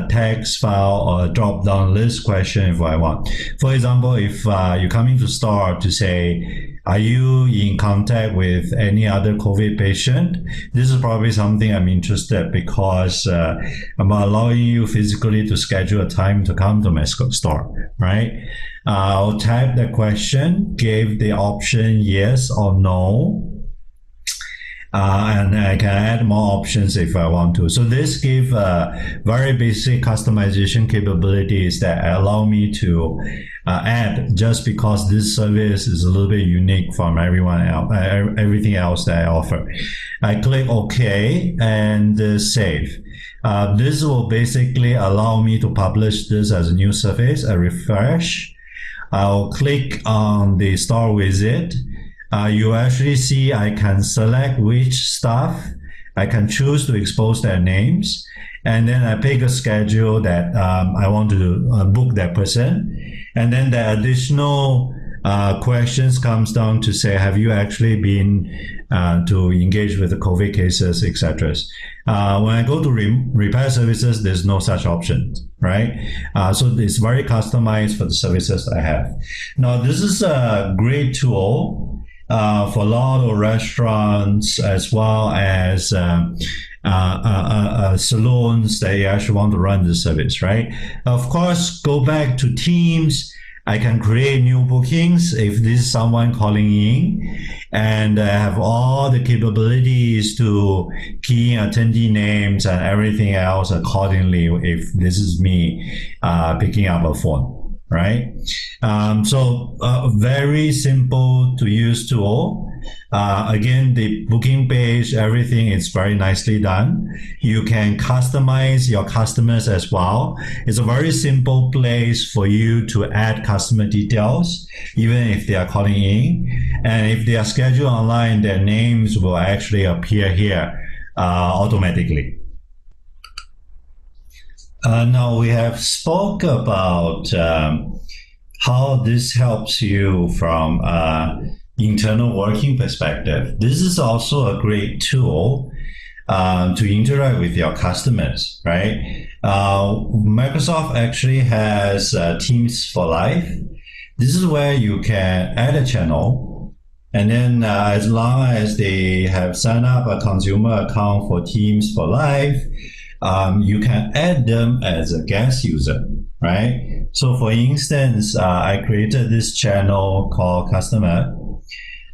Speaker 5: text file or drop down list question if I want. For example, if you come into store to say, are you in contact with any other COVID patient? This is probably something I'm interested because I'm allowing you physically to schedule a time to come to my store, right? I'll type the question, give the option yes or no. And I can add more options if I want to. So this gives very basic customization capabilities that allow me to add just because this service is a little bit unique from everyone else, everything else that I offer. I click OK and save. This will basically allow me to publish this as a new service. I refresh. I'll click on the store visit. You actually see I can select which staff. I can choose to expose their names, and then I pick a schedule that I want to book that person. And then the additional questions comes down to say, have you actually been to engage with the COVID cases, etc. When I go to repair services, there's no such option, right? So it's very customized for the services I have. Now, this is a great tool for a lot of restaurants as well as salons that you actually want to run the service, right? Of course, go back to Teams. I can create new bookings if this is someone calling in, and I have all the capabilities to key in attendee names and everything else accordingly if this is me picking up a phone. Right? So very simple to use tool. Again, the booking page, everything is very nicely done. You can customize your customers as well. It's a very simple place for you to add customer details, even if they are calling in. And if they are scheduled online, their names will actually appear here automatically. Now we have spoke about how this helps you from internal working perspective. This is also a great tool to interact with your customers, right? Microsoft actually has Teams for Life. This is where you can add a channel, and then as long as they have signed up a consumer account for Teams for Life, you can add them as a guest user, right? So for instance, I created this channel called Customer.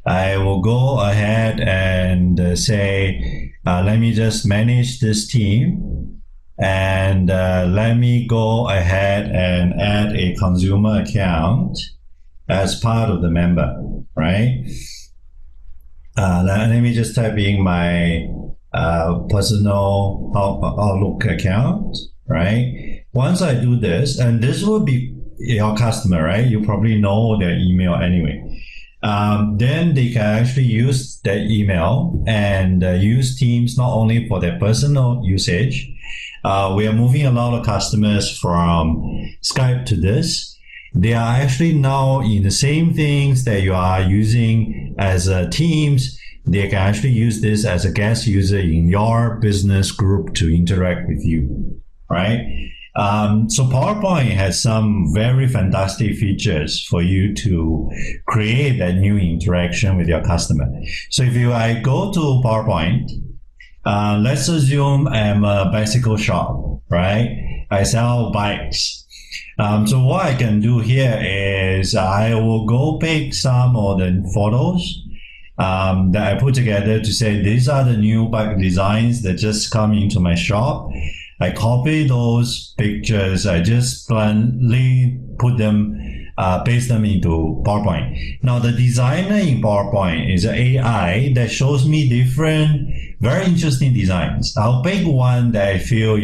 Speaker 5: I will go ahead and say, let me just manage this team, and let me go ahead and add a consumer account as part of the member, right? Let me just type in my personal Outlook account, right? Once I do this, and this will be your customer, right? You probably know their email anyway. Then they can actually use their email and use Teams not only for their personal usage. We are moving a lot of customers from Skype to this. They are actually now in the same things that you are using as Teams. They can actually use this as a guest user in your business group to interact with you, right? So PowerPoint has some very fantastic features for you to create that new interaction with your customer. So if I go to PowerPoint, let's assume I'm a bicycle shop, right? I sell bikes. So what I can do here is I will go pick some of the photos that I put together to say these are the new bike designs that just come into my shop. I copy those pictures. I just bluntly put them, paste them into PowerPoint. Now the designer in PowerPoint is an AI that shows me different, very interesting designs. I'll pick one that I feel,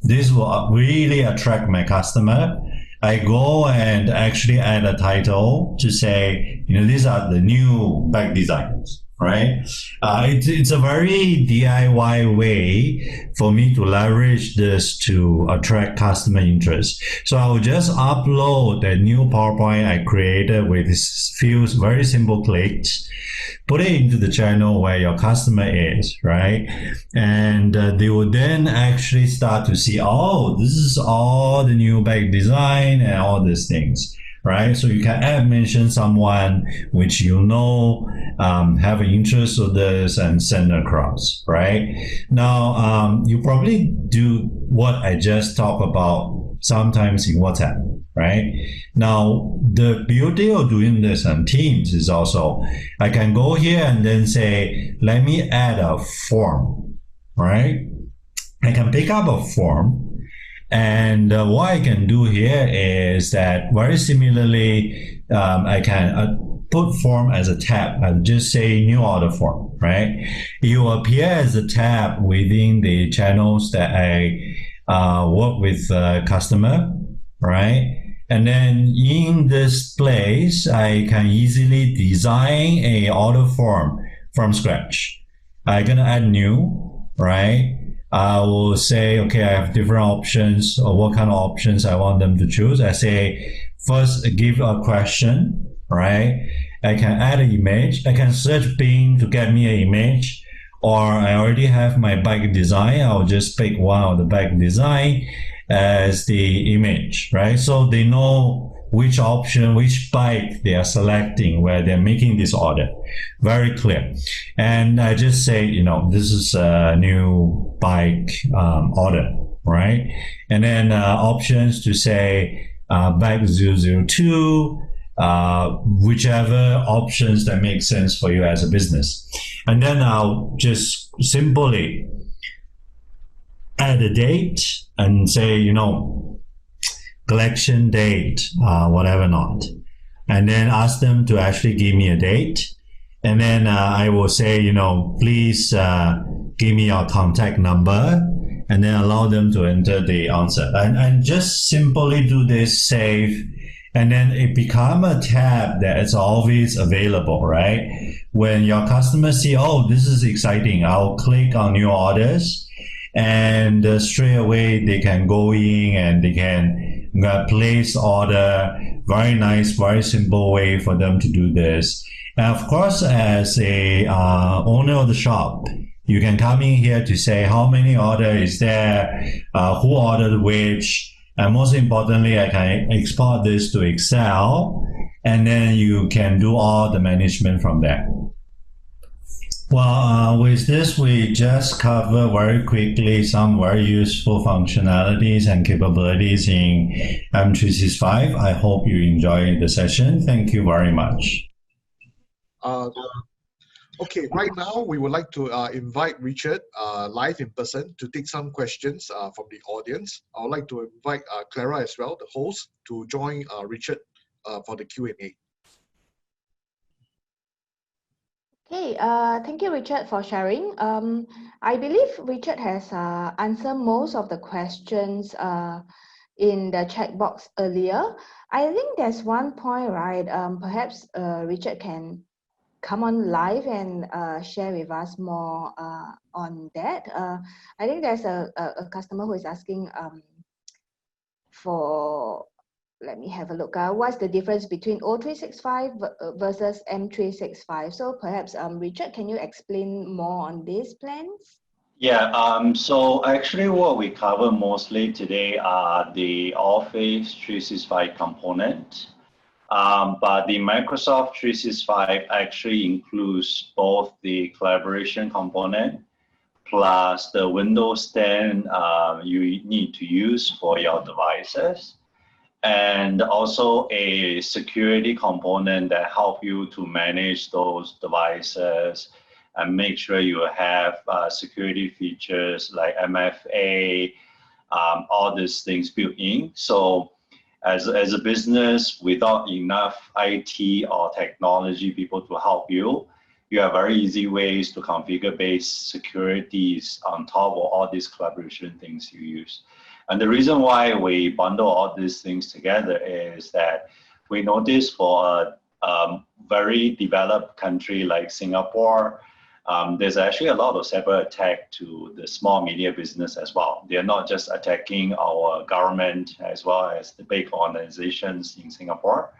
Speaker 5: this will really attract my customer. I go and actually add a title to say, these are the new bike designs, right? It's a very DIY way for me to leverage this to attract customer interest. So I will just upload the new PowerPoint I created with few very simple clicks, put it into the channel where your customer is, right? And they will then actually start to see, oh, this is all the new bike design and all these things, right? So you can mention someone which have an interest of this and send across, right? Now, you probably do what I just talked about sometimes in WhatsApp, right? Now, the beauty of doing this on Teams is also, I can go here and then say, let me add a form, right? I can pick up a form. And what I can do here is that very similarly, I can put form as a tab. I'll just say new order form, right? It will appear as a tab within the channels that I work with customer, right? And then in this place, I can easily design a order form from scratch. I'm gonna add new, right? I will say, okay, I have different options, or what kind of options I want them to choose. I say, first give a question, right? I can add an image. I can search Bing to get me an image, or I already have my bike design. I'll just pick one of the bike design as the image, right? So they know which option, which bike they are selecting where they're making this order. Very clear. And I just say, this is a new bike order, right? And then options to say bike 002, whichever options that make sense for you as a business. And then I'll just simply add a date and say, collection date, whatever not. And then ask them to actually give me a date. And then I will say, please give me your contact number, and then allow them to enter the answer. And just simply do this, save, and then it become a tab that is always available, right? When your customers see, oh, this is exciting, I'll click on new orders. and straight away they can go in and they can place order. Very nice, very simple way for them to do this. And of course, as a owner of the shop, you can come in here to say how many order is there, who ordered which, and most importantly, I can export this to Excel, and then you can do all the management from there. Well, with this, we just cover very quickly some very useful functionalities and capabilities in M365. I hope you enjoyed the session. Thank you very much.
Speaker 4: Okay, right now we would like to invite Richard live in person to take some questions from the audience. I would like to invite Clara as well, the host, to join Richard for the Q&A.
Speaker 1: Okay, thank you, Richard, for sharing. I believe Richard has answered most of the questions in the chat box earlier. I think there's one point, right? Perhaps Richard can come on live and share with us more on that. I think there's a customer who is asking for, let me have a look. What's the difference between O365 versus M365? So perhaps Richard, can you explain more on these plans?
Speaker 5: Yeah, so actually what we cover mostly today are the Office 365 component. But the Microsoft 365 actually includes both the collaboration component plus the Windows 10 you need to use for your devices, and also a security component that help you to manage those devices and make sure you have security features like MFA, all these things built in. So as a business without enough IT or technology people to help you, you have very easy ways to configure base securities on top of all these collaboration things you use. And the reason why we bundle all these things together is that we notice for a very developed country like Singapore, there's actually a lot of cyber attack to the small media business as well. They're not just attacking our government as well as the big organizations in Singapore.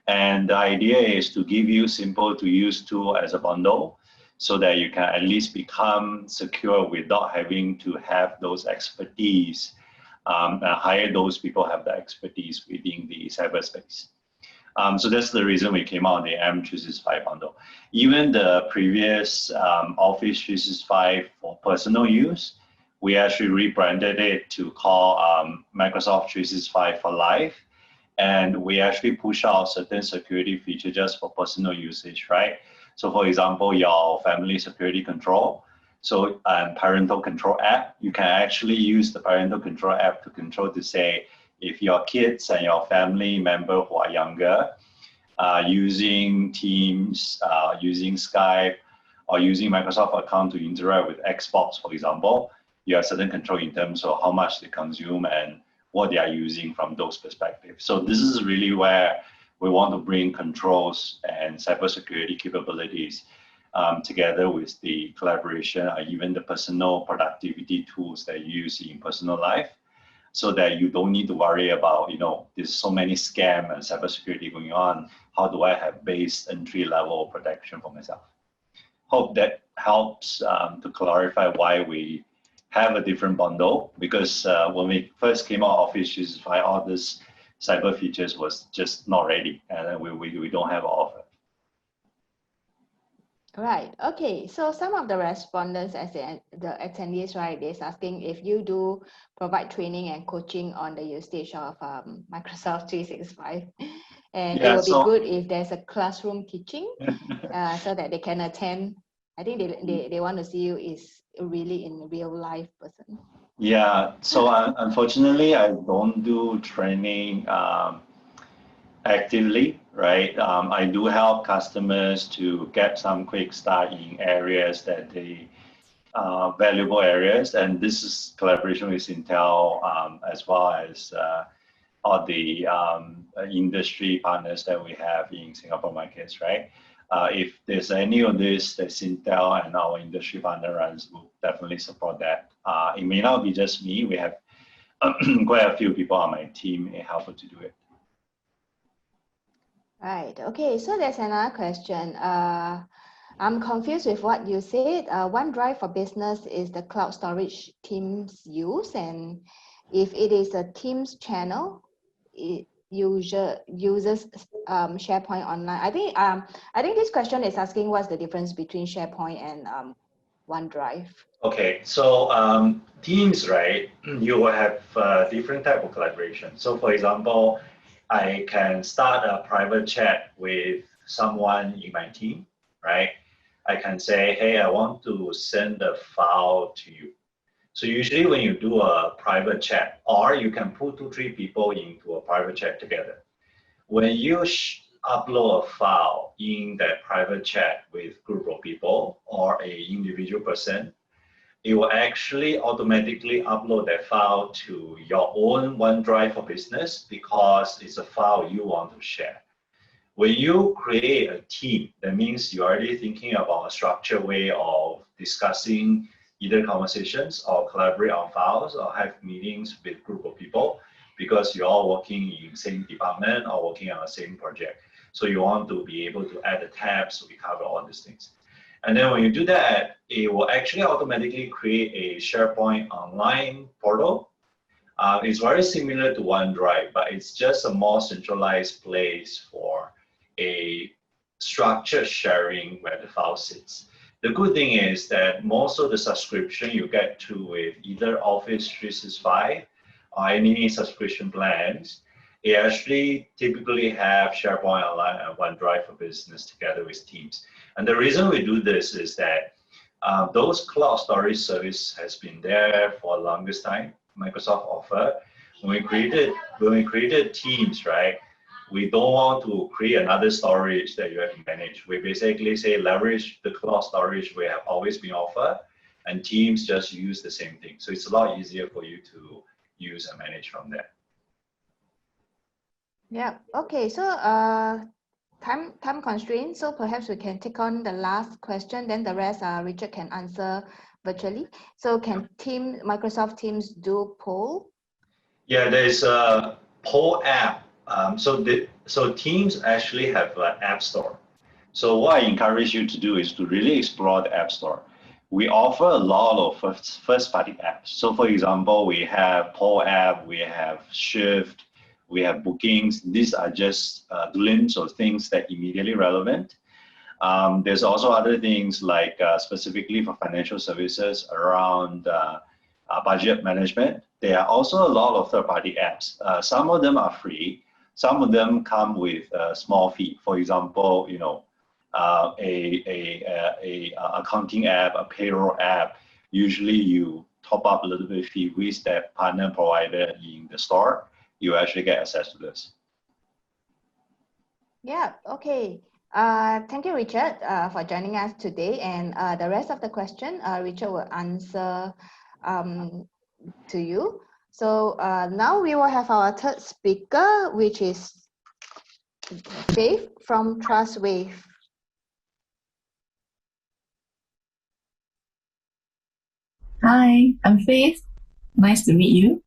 Speaker 5: And the idea is to give you simple to use tool as a bundle so that you can at least become secure without having to have those expertise and hire those people who have the expertise within the cyberspace. So that's the reason we came out with the M365 bundle. Even the previous Office 365 for personal use, we actually rebranded it to call Microsoft 365 for Life. And we actually push out certain security features just for personal usage, right? So for example, your family security control. So parental control app, you can actually use the parental control app to control to say, if your kids and your family member who are younger using Teams, using Skype, or using Microsoft account to interact with Xbox, for example, you have certain control in terms of how much they consume and what they are using from those perspectives. So this is really where we want to bring controls and cybersecurity capabilities together with the collaboration or even the personal productivity tools that you use in personal life, so that you don't need to worry about, there's so many scam and cybersecurity going on. How do I have base entry-level protection for myself? Hope that helps to clarify why we have a different bundle, because when we first came out of Office 365, all these cyber features was just not ready, and we don't have all of it.
Speaker 1: Right. Okay. So some of the respondents, as the attendees, right, they're asking if you do provide training and coaching on the usage of Microsoft 365, and it would be good if there's a classroom teaching so that they can attend. I think they want to see you is really in real life person.
Speaker 5: Yeah. So unfortunately, I don't do training actively, right? I do help customers to get some quick start in areas that they valuable areas, and this is collaboration with Intel as well as all the industry partners that we have in Singapore markets, right? If there's any of this that Intel and our industry partner runs, will definitely support that. It may not be just me. We have quite a few people on my team helpful to do it.
Speaker 1: Right. Okay. So there's another question. I'm confused with what you said. OneDrive for Business is the cloud storage Teams use, and if it is a Teams channel, it uses SharePoint Online. I think this question is asking what's the difference between SharePoint and OneDrive.
Speaker 5: Okay, so Teams, right? You will have different type of collaboration. So, for example, I can start a private chat with someone in my team, right? I can say, hey, I want to send a file to you. So usually when you do a private chat, or you can put 2-3 people into a private chat together. When you upload a file in that private chat with group of people or a individual person, it will actually automatically upload that file to your own OneDrive for Business because it's a file you want to share. When you create a team, that means you're already thinking about a structured way of discussing either conversations or collaborate on files or have meetings with a group of people because you're all working in the same department or working on the same project. So you want to be able to add the tabs so we cover all these things. And then when you do that, it will actually automatically create a SharePoint online portal. It's very similar to OneDrive, but it's just a more centralized place for a structured sharing where the file sits. The good thing is that most of the subscription you get to with either Office 365 or any subscription plans, it actually typically have SharePoint Online and OneDrive for Business together with Teams. And the reason we do this is that those cloud storage service has been there for the longest time. Microsoft offer. When we created Teams, right? We don't want to create another storage that you have to manage. We basically say leverage the cloud storage we have always been offered, and Teams just use the same thing. So it's a lot easier for you to use and manage from there.
Speaker 1: Yeah. Okay. So time constraint. So perhaps we can take on the last question. Then the rest, Richard can answer virtually. So can Microsoft Teams do poll?
Speaker 5: Yeah, there's a poll app. So Teams actually have an app store. So what I encourage you to do is to really explore the app store. We offer a lot of first-party apps. So for example, we have poll app, we have Shift, we have bookings. These are just a glimpse of things that immediately relevant. There's also other things like specifically for financial services around budget management. There are also a lot of third-party apps. Some of them are free. Some of them come with a small fee. For example, you know, a accounting app, a payroll app. Usually, you top up a little bit fee with that partner provider in the store. You actually get access to this.
Speaker 1: Yeah. Okay. Thank you, Richard, for joining us today. And the rest of the question, Richard will answer to you. So now we will have our third speaker, which is Faith from TrustWave.
Speaker 7: Hi, I'm Faith. Nice to meet you.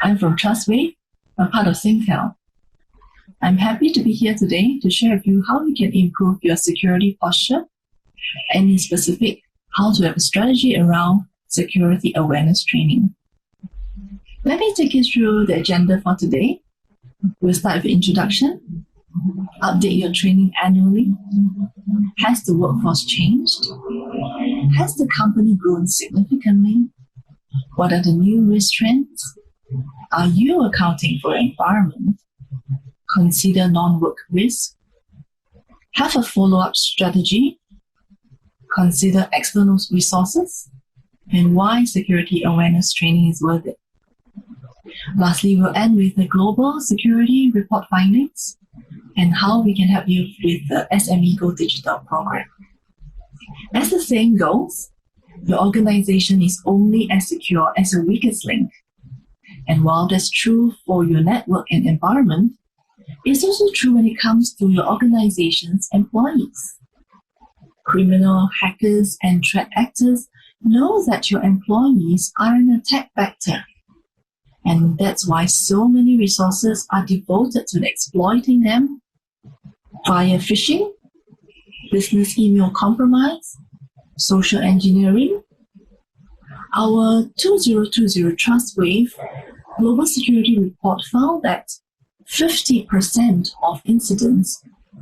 Speaker 7: I'm from TrustWave, a part of SingTel. I'm happy to be here today to share with you how you can improve your security posture, and in specific, how to have a strategy around security awareness training. Let me take you through the agenda for today. We'll start with introduction, update your training annually. Has the workforce changed? Has the company grown significantly? What are the new risk trends? Are you accounting for environment? Consider non-work risk. Have a follow-up strategy. Consider external resources and why security awareness training is worth it. Lastly, we'll end with the global security report findings and how we can help you with the SME Go Digital program. As the saying goes, your organization is only as secure as your weakest link. And while that's true for your network and environment, It's also true when it comes to your organization's employees. Criminal hackers and threat actors know that your employees are an attack vector. And that's why so many resources are devoted to exploiting them via phishing, business email compromise, social engineering. Our 2020 TrustWave Global Security Report found that 50% of incidents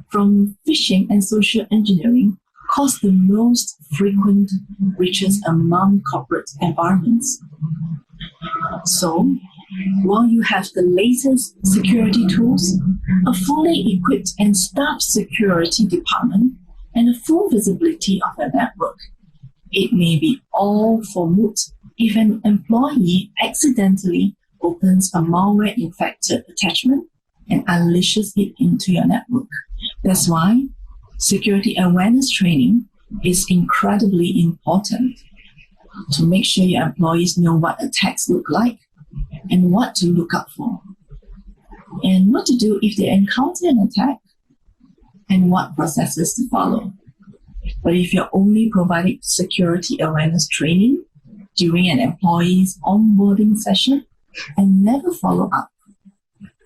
Speaker 7: from phishing and social engineering cause the most frequent breaches among corporate environments. So, while you have the latest security tools, a fully equipped and staffed security department, and a full visibility of your network, it may be all for moot if an employee accidentally opens a malware-infected attachment and unleashes it into your network. That's why security awareness training is incredibly important to make sure your employees know what attacks look like and what to look out for, and what to do if they encounter an attack, and what processes to follow. But if you're only providing security awareness training during an employee's onboarding session and never follow up,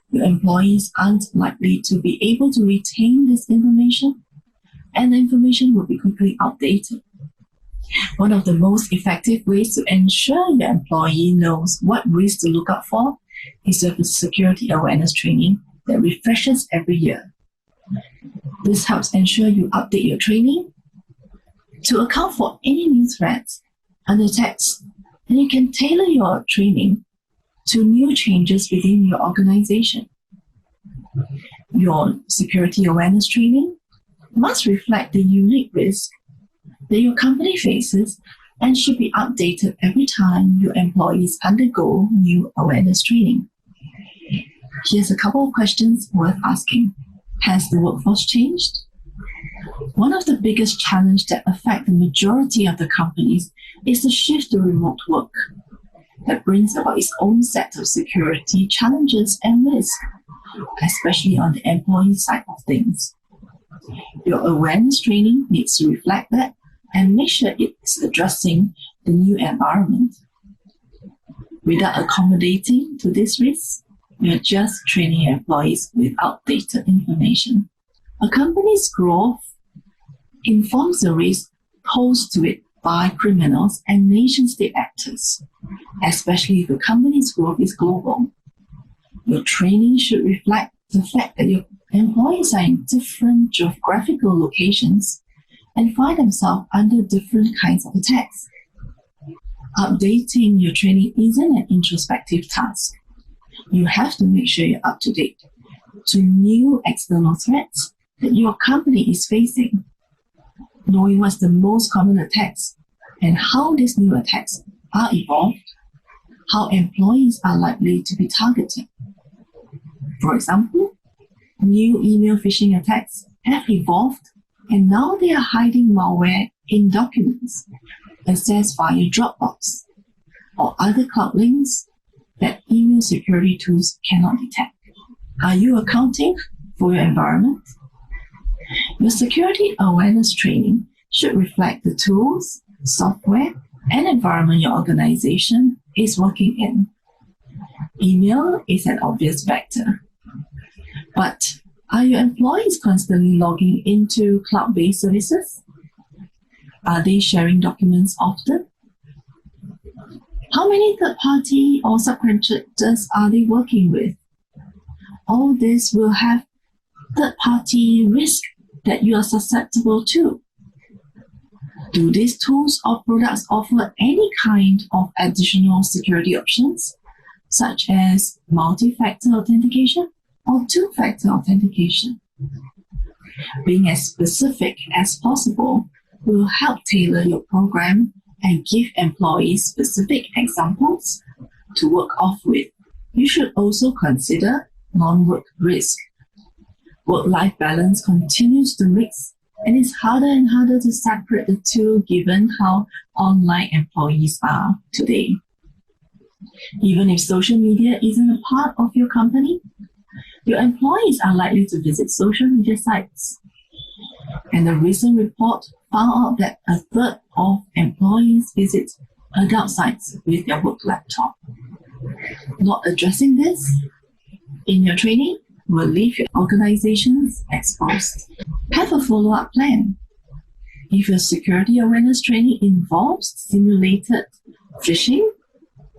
Speaker 7: your employees aren't likely to be able to retain this information, and the information will be quickly outdated. One of the most effective ways to ensure your employee knows what risks to look out for is to have a security awareness training that refreshes every year. This helps ensure you update your training to account for any new threats and attacks, and you can tailor your training to new changes within your organization. Your security awareness training must reflect the unique risk that your company faces and should be updated every time your employees undergo new awareness training. Here's a couple of questions worth asking. Has the workforce changed? One of the biggest challenges that affect the majority of the companies is the shift to remote work that brings about its own set of security challenges and risks, especially on the employee side of things. Your awareness training needs to reflect that and make sure it's addressing the new environment. Without accommodating to this risk, you're just training your employees with outdated information. A company's growth informs the risk posed to it by criminals and nation-state actors, especially if the company's growth is global. Your training should reflect the fact that your employees are in different geographical locations and find themselves under different kinds of attacks. Updating your training isn't an introspective task. You have to make sure you're up to date to new external threats that your company is facing, knowing what's the most common attacks and how these new attacks are evolved, how employees are likely to be targeted. For example, new email phishing attacks have evolved, and now they are hiding malware in documents accessed via Dropbox or other cloud links that email security tools cannot detect. Are you accounting for your environment? Your security awareness training should reflect the tools, software, and environment your organization is working in. Email is an obvious vector, but are your employees constantly logging into cloud-based services? Are they sharing documents often? How many third-party or subcontractors are they working with? All this will have third-party risk that you are susceptible to. Do these tools or products offer any kind of additional security options, such as multi-factor authentication or two-factor authentication? Being as specific as possible will help tailor your program and give employees specific examples to work off with. You should also consider non-work risk. Work-life balance continues to mix, and it's harder and harder to separate the two given how online employees are today. Even if social media isn't a part of your company, your employees are likely to visit social media sites. And a recent report found out that a third of employees visit adult sites with their work laptop. Not addressing this in your training will leave your organizations exposed. Have a follow-up plan. If your security awareness training involves simulated phishing,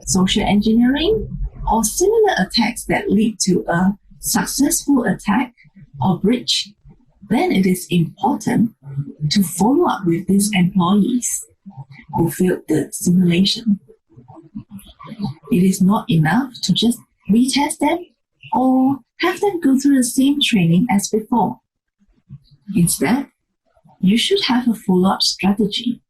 Speaker 7: social engineering, or similar attacks that lead to a successful attack or breach, then it is important to follow up with these employees who failed the simulation. It is not enough to just retest them or have them go through the same training as before. Instead, you should have a follow-up strategy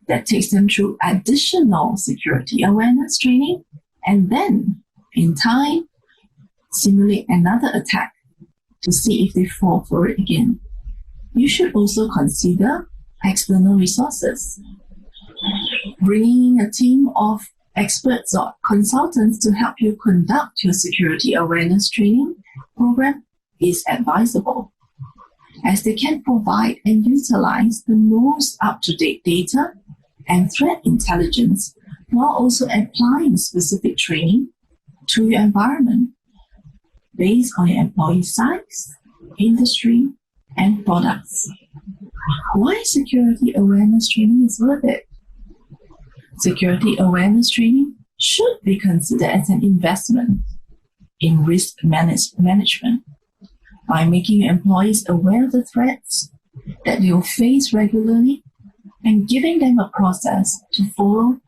Speaker 7: that takes them through additional security awareness training and then, in time, simulate another attack to see if they fall for it again. You should also consider external resources. Bringing in a team of experts or consultants to help you conduct your security awareness training program is advisable, as they can provide and utilize the most up-to-date data and threat intelligence while also applying specific training to your environment based on your employee size, industry, and products. Why security awareness training is worth it? Security awareness training should be considered as an investment in risk management by making your employees aware of the threats that they will face regularly and giving them a process to follow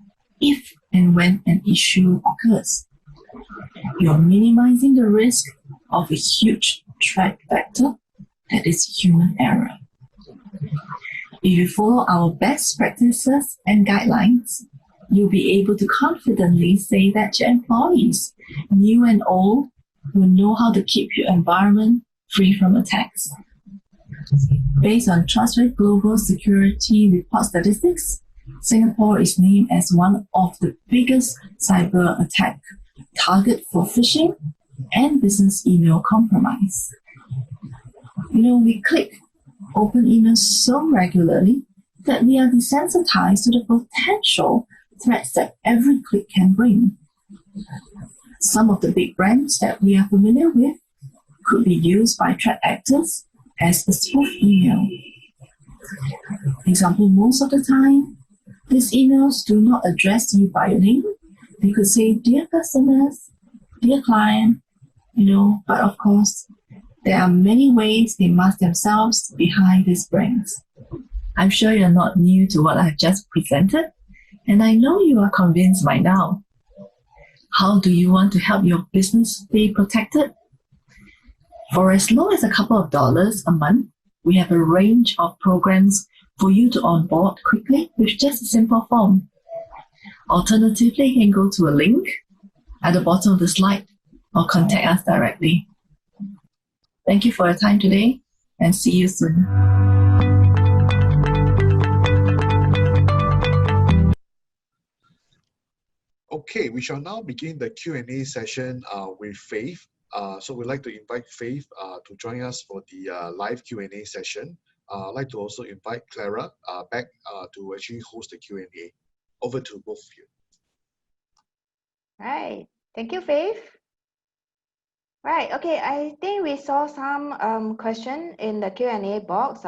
Speaker 7: if and when an issue occurs. You're minimizing the risk of a huge threat vector that is human error. If you follow our best practices and guidelines, you'll be able to confidently say that your employees, new and old, will know how to keep your environment free from attacks. Based on Trustwave Global Security Report statistics, Singapore is named as one of the biggest cyber attack target for phishing and business email compromise. We click open emails so regularly that we are desensitized to the potential threats that every click can bring. Some of the big brands that we are familiar with could be used by threat actors as a spoof email. Example, most of the time, these emails do not address you by your name. They could say, dear customers, dear client, but of course, there are many ways they mask themselves behind these brands. I'm sure you're not new to what I've just presented, and I know you are convinced by now. How do you want to help your business be protected? For as low as a couple of dollars a month, we have a range of programs for you to onboard quickly with just a simple form. Alternatively, you can go to a link at the bottom of the slide or contact us directly. Thank you for your time today, and see you soon.
Speaker 4: Okay, we shall now begin the Q&A session with Faith. So we'd like to invite Faith to join us for the live Q&A session. I'd like to also invite Clara back to actually host the Q&A. Over to both of you.
Speaker 1: Right. Thank you, Faith. Right. Okay. I think we saw some question in the Q&A box.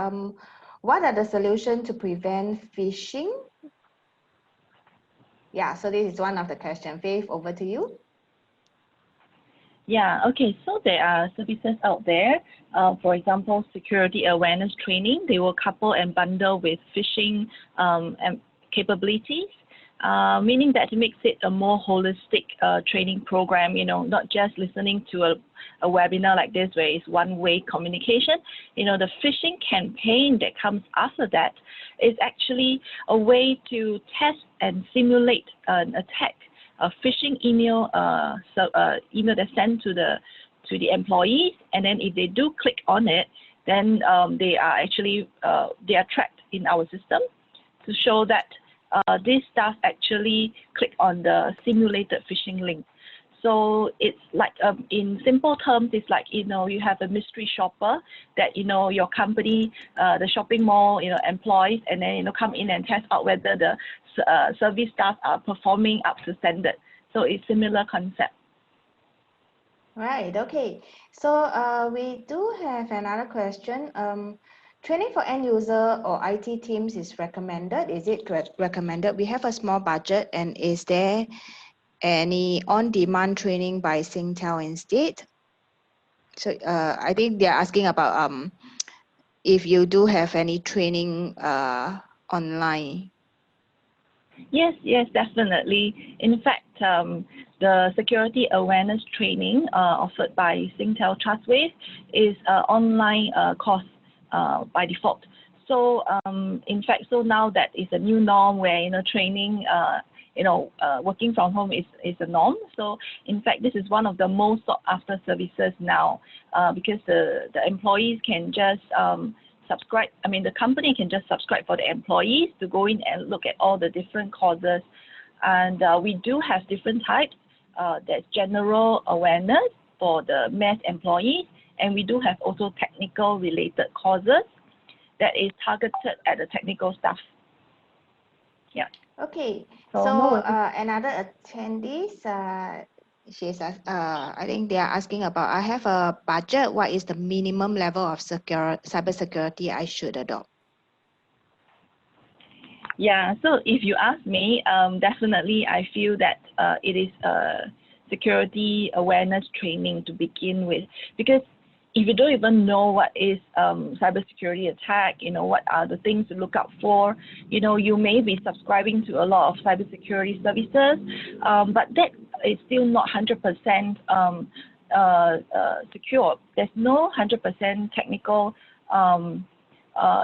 Speaker 1: What are the solutions to prevent phishing? Yeah. So this is one of the questions. Faith, over to you.
Speaker 8: Yeah, okay, so there are services out there, for example, security awareness training. They will couple and bundle with phishing capabilities, meaning that it makes it a more holistic training program, not just listening to a webinar like this where it's one-way communication. The phishing campaign that comes after that is actually a way to test and simulate an attack. A phishing email, email that's sent to the employees, and then if they do click on it, then they are actually they are tracked in our system to show that this staff actually click on the simulated phishing link. So it's like, in simple terms, it's like, you have a mystery shopper that, your company, the shopping mall, employs, and then, come in and test out whether the service staff are performing up to standard. So it's similar concept.
Speaker 1: Right, okay. So we do have another question. Training for end user or IT teams is recommended. Is it recommended? We have a small budget, and is there any on-demand training by Singtel instead? So I think they're asking about if you do have any training online.
Speaker 8: Yes, definitely. In fact, the security awareness training offered by Singtel Trustwave is an online course by default. So in fact, so now that is a new norm where training, working from home is a norm. So in fact, this is one of the most sought after services now, because the employees can just subscribe. I mean, the company can just subscribe for the employees to go in and look at all the different courses. And we do have different types. There's general awareness for the mass employees, and we do have also technical related courses that is targeted at the technical staff. Yeah.
Speaker 1: Okay.
Speaker 8: So
Speaker 1: another attendees, she's I think they are asking about, I have a budget. What is the minimum level of cybersecurity I should adopt?
Speaker 8: Yeah, so if you ask me, definitely I feel that it is security awareness training to begin with, because if you don't even know what is cybersecurity attack, what are the things to look out for, you may be subscribing to a lot of cybersecurity services, but that is still not 100% secure. There's no 100% technical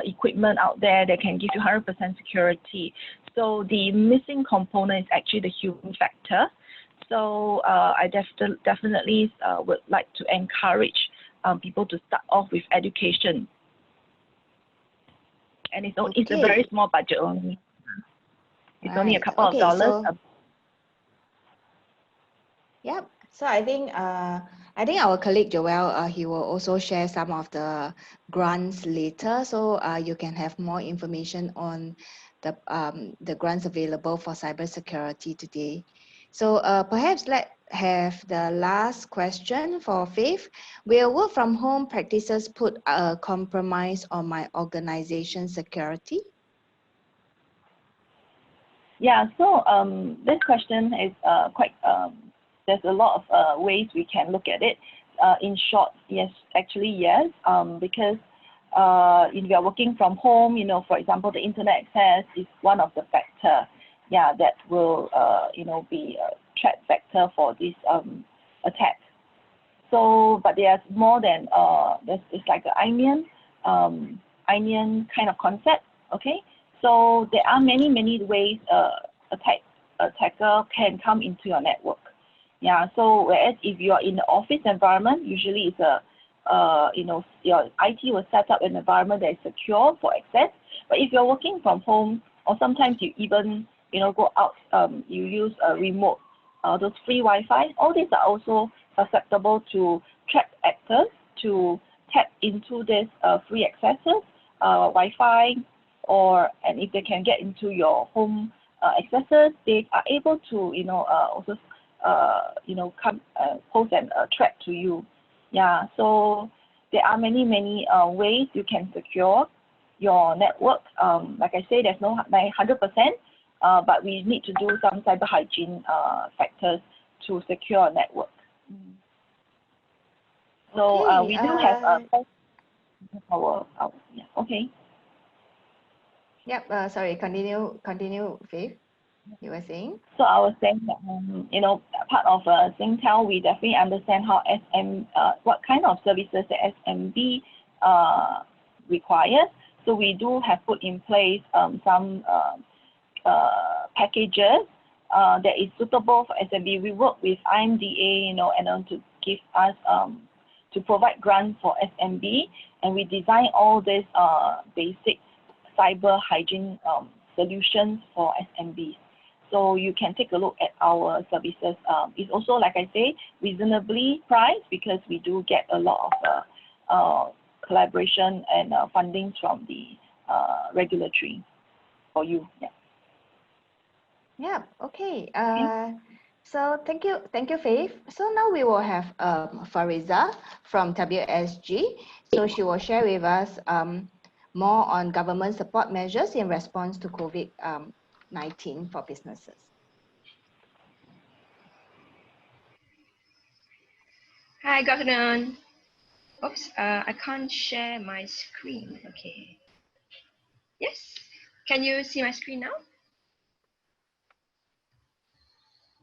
Speaker 8: equipment out there that can give you 100% security. So the missing component is actually the human factor. So I definitely would like to encourage people to start off with education. And it's a very small budget only. It's only a couple of dollars.
Speaker 1: Yep. So I think our colleague Joel, he will also share some of the grants later, so you can have more information on the grants available for cybersecurity today. So perhaps let's have the last question for Faith. Will work from home practices put a compromise on my organization security?
Speaker 8: Yeah, so this question is quite, there's a lot of ways we can look at it. In short, yes, actually yes, because if you are working from home, for example, the internet access is one of the factors, that will, be a threat factor for this attack. So, but there's more than, it's like an onion kind of concept, okay? So there are many ways attacker can come into your network. Yeah, so whereas if you are in the office environment, usually it's your IT will set up an environment that is secure for access. But if you're working from home, or sometimes you even, go out, you use a remote, those free Wi-Fi, all these are also susceptible to threat actors to tap into this free accesses, Wi-Fi, and if they can get into your home accesses, they are able to, also pose a threat to you. Yeah, so there are many ways you can secure your network. Like I say, there's no 100%, but we need to do some cyber hygiene factors to secure our network. So
Speaker 1: okay,
Speaker 8: we do have okay.
Speaker 1: Yep. Sorry. Continue, Faith. You were saying?
Speaker 8: So I was saying that, part of Singtel, we definitely understand how what kind of services the SMB requires. So we do have put in place some packages that is suitable for SMB. We work with IMDA, and to give us to provide grants for SMB, and we design all these basic cyber hygiene solutions for SMBs. So you can take a look at our services. It's also, like I say, reasonably priced because we do get a lot of collaboration and funding from the regulatory for you. Yeah.
Speaker 1: Yeah, okay. So thank you, Faith. So now we will have Fariza from WSG. So she will share with us more on government support measures in response to COVID-19 for businesses.
Speaker 9: Hi, good afternoon. Oops, I can't share my screen. Okay. Yes. Can you see my screen now?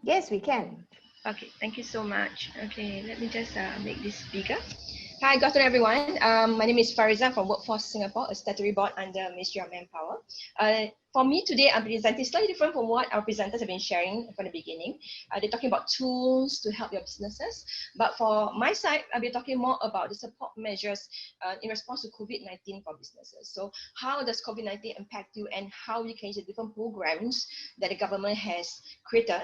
Speaker 1: Yes, we can.
Speaker 9: Okay, thank you so much. Okay, let me just make this bigger. Hi, good afternoon, everyone. My name is Fariza from Workforce Singapore, a statutory board under Ministry of Manpower. For me today, I'm presenting slightly different from what our presenters have been sharing from the beginning. They're talking about tools to help your businesses. But for my side, I'll be talking more about the support measures in response to COVID-19 for businesses. So how does COVID-19 impact you and how you can use the different programs that the government has created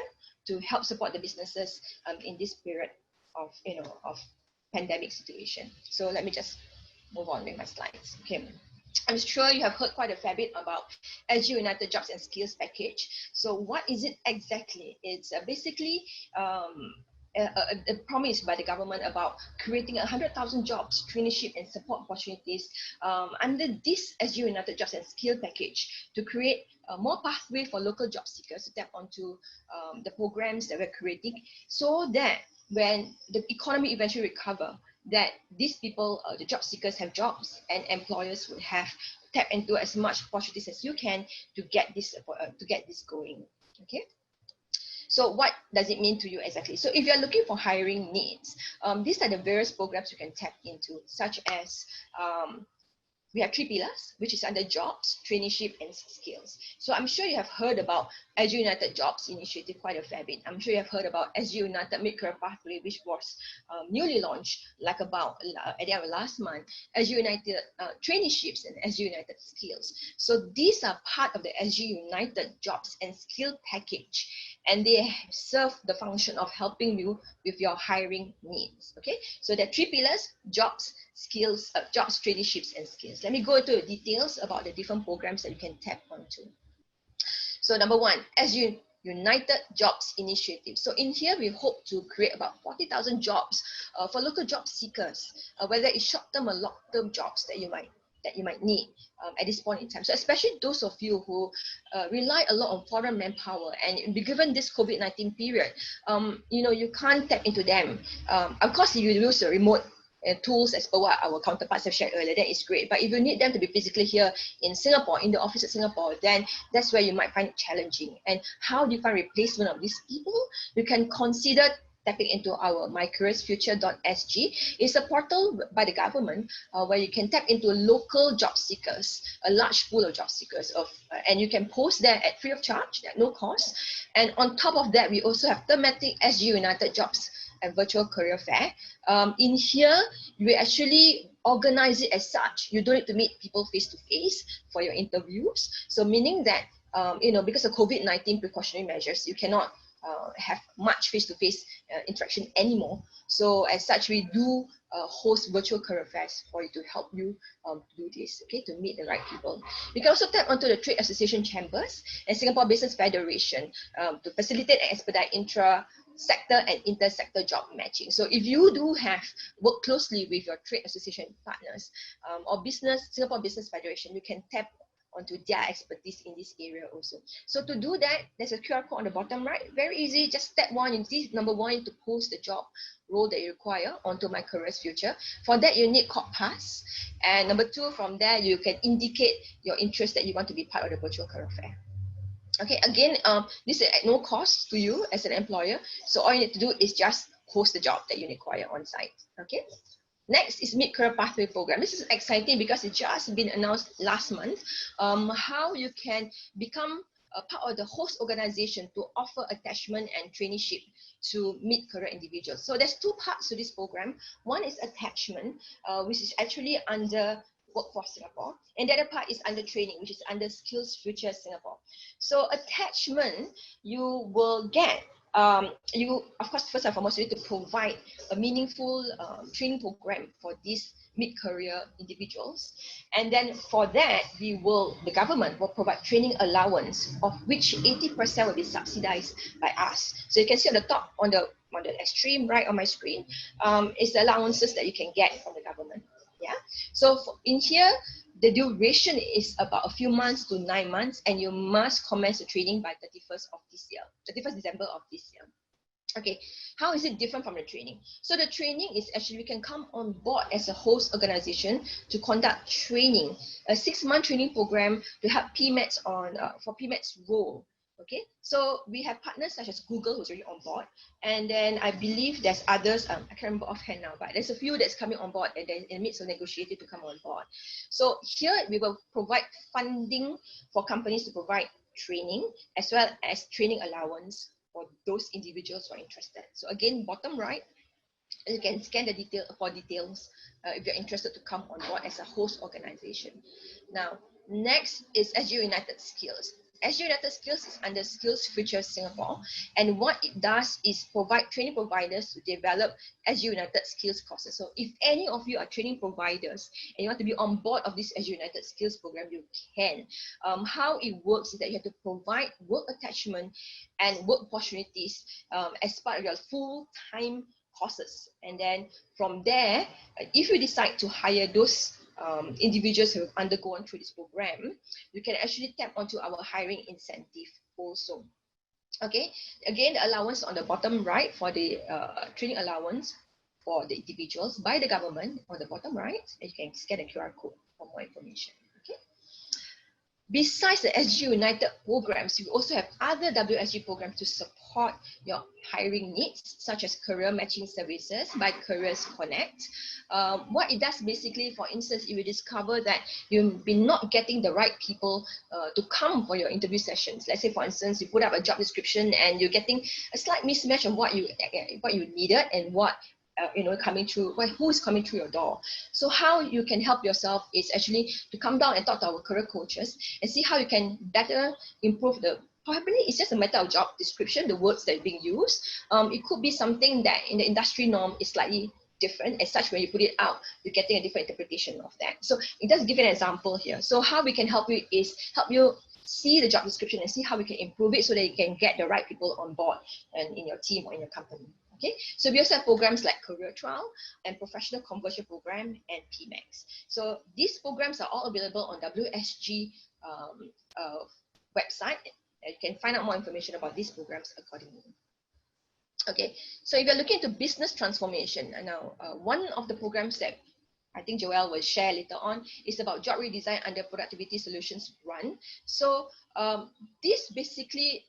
Speaker 9: to help support the businesses in this period of pandemic situation. So let me just move on with my slides. Okay. I'm sure you have heard quite a fair bit about SG United Jobs and Skills Package. So what is it exactly? It's basically a promise by the government about creating 100,000 jobs, traineeship and support opportunities under this SG United Jobs and Skill Package to create more pathway for local job seekers to tap onto the programs that we're creating, so that when the economy eventually recover, that these people, the job seekers, have jobs and employers would have tap into as much opportunities as you can to get this going. Okay. So what does it mean to you exactly? So if you're looking for hiring needs, these are the various programs you can tap into, such as we have 3 pillars, which is under jobs, traineeship, and skills. So I'm sure you have heard about SG United Jobs Initiative quite a fair bit. I'm sure you have heard about SG United Mid-Career Pathway, which was newly launched like about at the end of last month, SG United Traineeships and SG United Skills. So these are part of the SG United Jobs and Skill Package, and they serve the function of helping you with your hiring needs. Okay, so there are 3 pillars: jobs, skills, jobs, traineeships, and skills. Let me go into the details about the different programs that you can tap onto. So number 1, SG United Jobs Initiative. So in here, we hope to create about 40,000 jobs for local job seekers, whether it's short-term or long-term jobs that you might need at this point in time. So especially those of you who rely a lot on foreign manpower, and given this COVID-19 period, you can't tap into them. Of course, if you use a remote tools as per what our counterparts have shared earlier, that is great. But if you need them to be physically here in Singapore, in the office of Singapore, then that's where you might find it challenging. And how do you find replacement of these people? You can consider tapping into our mycareersfuture.sg. It's a portal by the government where you can tap into local job seekers, a large pool of job seekers, and you can post there at free of charge, at no cost. And on top of that, we also have thematic SG United Jobs and virtual career fair. In here, we actually organize it as such. You don't need to meet people face to face for your interviews. So meaning that, because of COVID-19 precautionary measures, you cannot have much face-to-face interaction anymore. So as such, we do host virtual career fairs for you to help you do this, okay, to meet the right people. You can also tap onto the trade association chambers and Singapore Business Federation to facilitate and expedite intra-sector and inter-sector job matching. So if you do have worked closely with your trade association partners or Singapore Business Federation, you can tap onto their expertise in this area also. So to do that, there's a QR code on the bottom right. Very easy. Just step 1, you see number 1 to post the job role that you require onto My Careers Future. For that, you need Corp Pass. And number 2, from there, you can indicate your interest that you want to be part of the virtual career fair. Okay, again, this is at no cost to you as an employer. So all you need to do is just post the job that you require on site. Okay. Next is Mid-Career Pathway Program. This is exciting because it's just been announced last month. How you can become a part of the host organization to offer attachment and traineeship to mid-career individuals. So there's 2 parts to this program. One is attachment, which is actually under Workforce Singapore, and the other part is under training, which is under Skills Future Singapore. So attachment, you will get, you, of course, first and foremost, you need to provide a meaningful training program for these mid-career individuals. And then for that, the government will provide training allowance, of which 80% will be subsidized by us. So you can see on the top, on the extreme right on my screen, is the allowances that you can get from the government. Yeah. So in here, the duration is about a few months to 9 months, and you must commence the training by 31st December of this year. Okay, how is it different from the training? So the training is actually, we can come on board as a host organization to conduct training, a 6-month training program to help PMETs on, for PMETs role. Okay, so we have partners such as Google, who's already on board, and then I believe there's others, I can't remember offhand now, but there's a few that's coming on board and then in the midst of negotiating to come on board. So here we will provide funding for companies to provide training as well as training allowance for those individuals who are interested. So again, bottom right, you can scan the details if you're interested to come on board as a host organization. Now, next is SG United Skills. SG United Skills is under Skills Future Singapore, and what it does is provide training providers to develop SG United Skills courses. So if any of you are training providers and you want to be on board of this SG United Skills program, you can. How it works is that you have to provide work attachment and work opportunities as part of your full-time courses. And then from there, if you decide to hire those individuals who have undergone through this program, you can actually tap onto our hiring incentive also. Okay, again, the allowance on the bottom right for the training allowance for the individuals by the government on the bottom right, and you can scan the QR code for more information. Okay. Besides the SG United programs, you also have other WSG programs to support your hiring needs, such as career matching services by Careers Connect. What it does basically, for instance, if you discover that you've been not getting the right people to come for your interview sessions. Let's say, for instance, you put up a job description and you're getting a slight mismatch of what you needed and what coming through, who is coming through your door. So how you can help yourself is actually to come down and talk to our career coaches and see how you can better improve probably it's just a matter of job description, the words that are being used. It could be something that in the industry norm is slightly different. As such, when you put it out, you're getting a different interpretation of that. So it does give an example here. So how we can help you is help you see the job description and see how we can improve it so that you can get the right people on board and in your team or in your company. Okay, so we also have programs like Career Trial and Professional Conversion Program and PMEICC. So these programs are all available on WSG website. You can find out more information about these programs accordingly. Okay, so if you're looking into business transformation, and now one of the programs that I think Joelle will share later on is about job redesign under Productivity Solutions Run. So this basically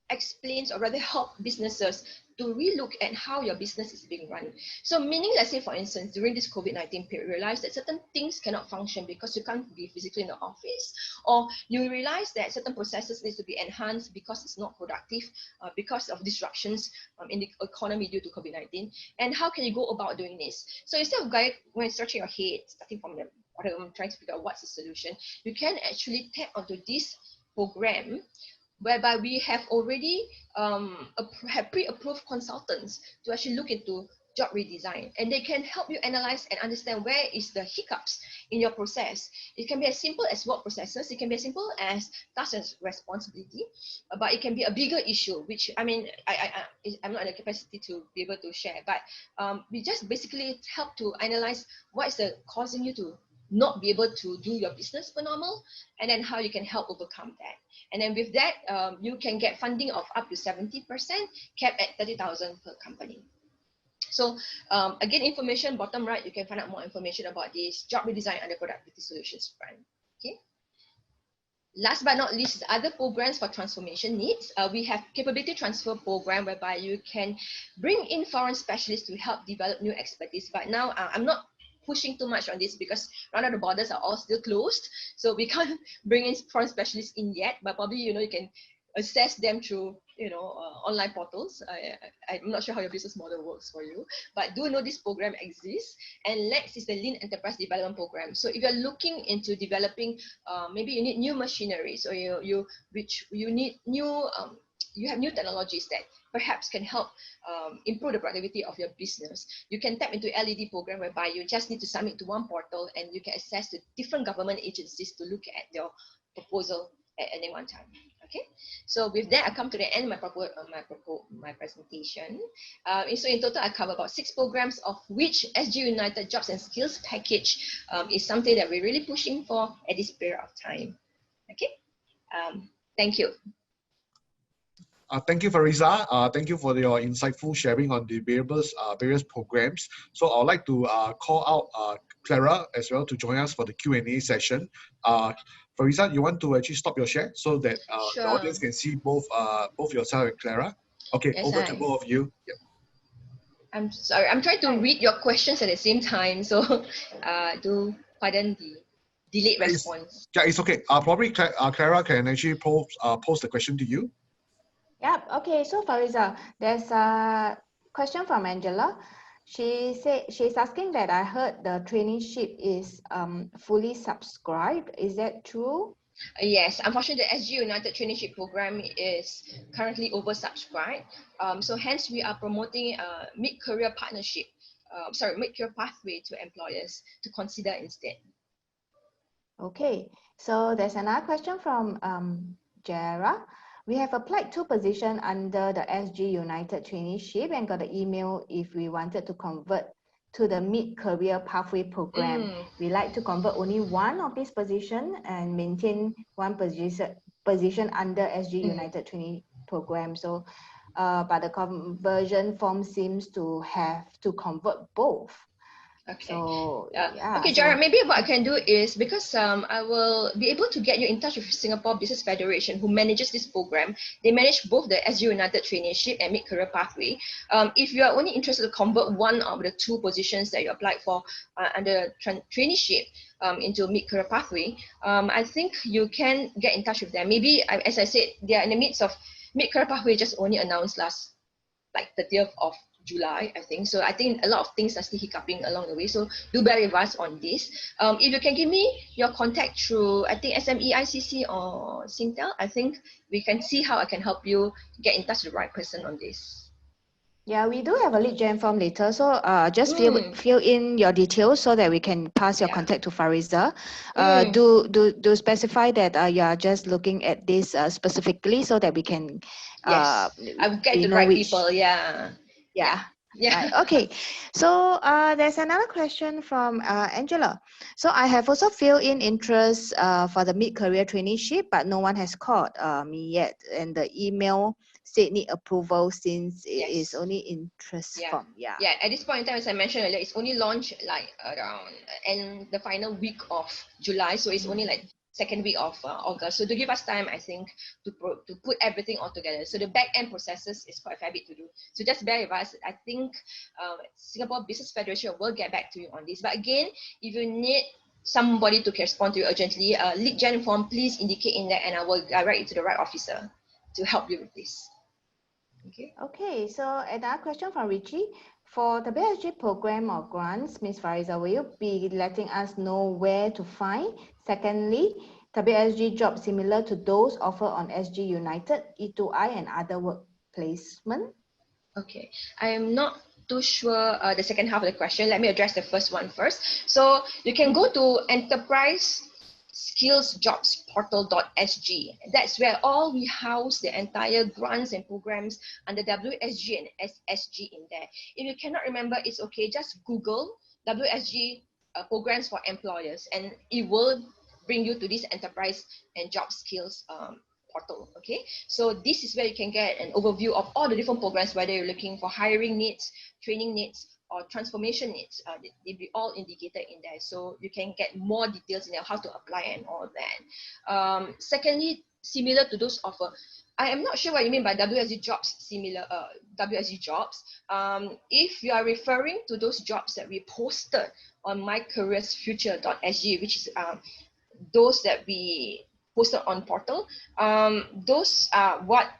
Speaker 9: explains, or rather help businesses to relook at how your business is being run. So meaning, let's say for instance, during this COVID-19 period, you realize that certain things cannot function because you can't be physically in the office, or you realize that certain processes need to be enhanced because it's not productive, because of disruptions in the economy due to COVID-19. And how can you go about doing this? So instead of when scratching your head, starting from the bottom, trying to figure out what's the solution, you can actually tap onto this program whereby we have already have pre-approved consultants to actually look into job redesign, and they can help you analyze and understand where is the hiccups in your process. It can be as simple as work processes, it can be as simple as task and responsibility, but it can be a bigger issue, which I mean, I'm not in the capacity to be able to share, but we just basically help to analyze what is causing you to not be able to do your business per normal, and then how you can help overcome that. And then with that, you can get funding of up to 70%, capped at 30,000 per company. So again, information bottom right, you can find out more information about this job redesign under Productivity Solutions Fund. Okay. Last but not least, other programs for transformation needs. We have capability transfer program whereby you can bring in foreign specialists to help develop new expertise. But now I'm not pushing too much on this because right now the borders are all still closed, so we can't bring in foreign specialists in yet, but probably you can assess them through online portals. I'm not sure how your business model works for you, but do know this program exists. And next is the Lean Enterprise Development Program. So if you're looking into developing, maybe you need new machineries, or you need new you have new technologies that perhaps can help improve the productivity of your business. You can tap into LED program, whereby you just need to submit to one portal and you can access to different government agencies to look at your proposal at any one time. Okay, so with that, I come to the end of my presentation. So in total, I cover about 6 programs, of which SG United Jobs and Skills Package is something that we're really pushing for at this period of time. Okay, thank you.
Speaker 4: Thank you, Fariza. Thank you for your insightful sharing on the various programs. So I would like to call out Clara as well to join us for the Q&A session. Fariza, you want to actually stop your share so that
Speaker 9: Sure.
Speaker 4: the audience can see both yourself and Clara? Okay,
Speaker 9: Yes,
Speaker 4: over to both of you. Yep.
Speaker 9: I'm sorry, I'm trying to read your questions at the same time, so do pardon the delayed response.
Speaker 4: Yeah, it's okay. Probably Clara can actually pose the question to you.
Speaker 1: Yep. Okay. So Fariza, there's a question from Angela. She said she's asking that I heard the traineeship is fully subscribed. Is that true?
Speaker 9: Yes, unfortunately, the SG United Traineeship Program is currently oversubscribed. So hence we are promoting a mid-career partnership, mid-career pathway to employers to consider instead.
Speaker 1: Okay. So there's another question from Jara. We have applied 2 positions under the SG United Traineeship and got an email if we wanted to convert to the mid-career pathway program. We like to convert only one of these positions and maintain one position under SG United Trainee program. So, but the conversion form seems to have to convert both.
Speaker 9: Okay.
Speaker 1: So,
Speaker 9: okay, Jared, maybe what I can do is, because I will be able to get you in touch with Singapore Business Federation, who manages this program. They manage both the SG United Traineeship and Mid-Career Pathway. If you are only interested to convert one of the 2 positions that you applied for under traineeship into Mid-Career Pathway, I think you can get in touch with them. Maybe, as I said, they are in the midst of Mid-Career Pathway, just only announced last, like 30th of July, I think. So I think a lot of things are still hiccuping along the way. So do bear with us on this. If you can give me your contact through, I think SMEICC or Singtel, I think we can see how I can help you get in touch with the right person on this.
Speaker 1: Yeah, we do have a lead gen form later. So just fill in your details so that we can pass your contact to Fariza. Do specify that you are just looking at this specifically so that we can
Speaker 9: I will get the right people. Yeah.
Speaker 1: Right. Okay. So there's another question from Angela. So I have also filled in interest for the mid-career traineeship, but no one has called me yet. And the email said need approval since it is only interest form.
Speaker 9: Yeah. At this point in time, as I mentioned earlier, it's only launched like around and the final week of July. So it's only like 2nd week of August. So to give us time, I think, to put everything all together. So the back end processes is quite a fair bit to do. So just bear with us. I think Singapore Business Federation will get back to you on this. But again, if you need somebody to respond to you urgently, lead gen form, please indicate in there, and I will direct you to the right officer to help you with this.
Speaker 1: Okay, so another question from Richie. For the BSG program or grants, Ms. Fariza, will you be letting us know where to find? Secondly, WSG jobs similar to those offered on SG United, E2I, and other work placement? Okay,
Speaker 9: I am not too sure the second half of the question. Let me address the first one first. So you can go to Enterprise skillsjobsportal.sg. That's where all we house the entire grants and programs under WSG and SSG in there. If you cannot remember, it's okay. Just Google WSG programs for employers, and it will bring you to this enterprise and job skills portal. Okay, so this is where you can get an overview of all the different programs, whether you're looking for hiring needs, training needs, or transformation needs. They'll be all indicated in there, so you can get more details in there, how to apply and all that. Secondly, similar to those offer, I am not sure what you mean by WSG jobs, similar WSG jobs. If you are referring to those jobs that we posted on mycareersfuture.sg, which is those that we posted on portal, those are what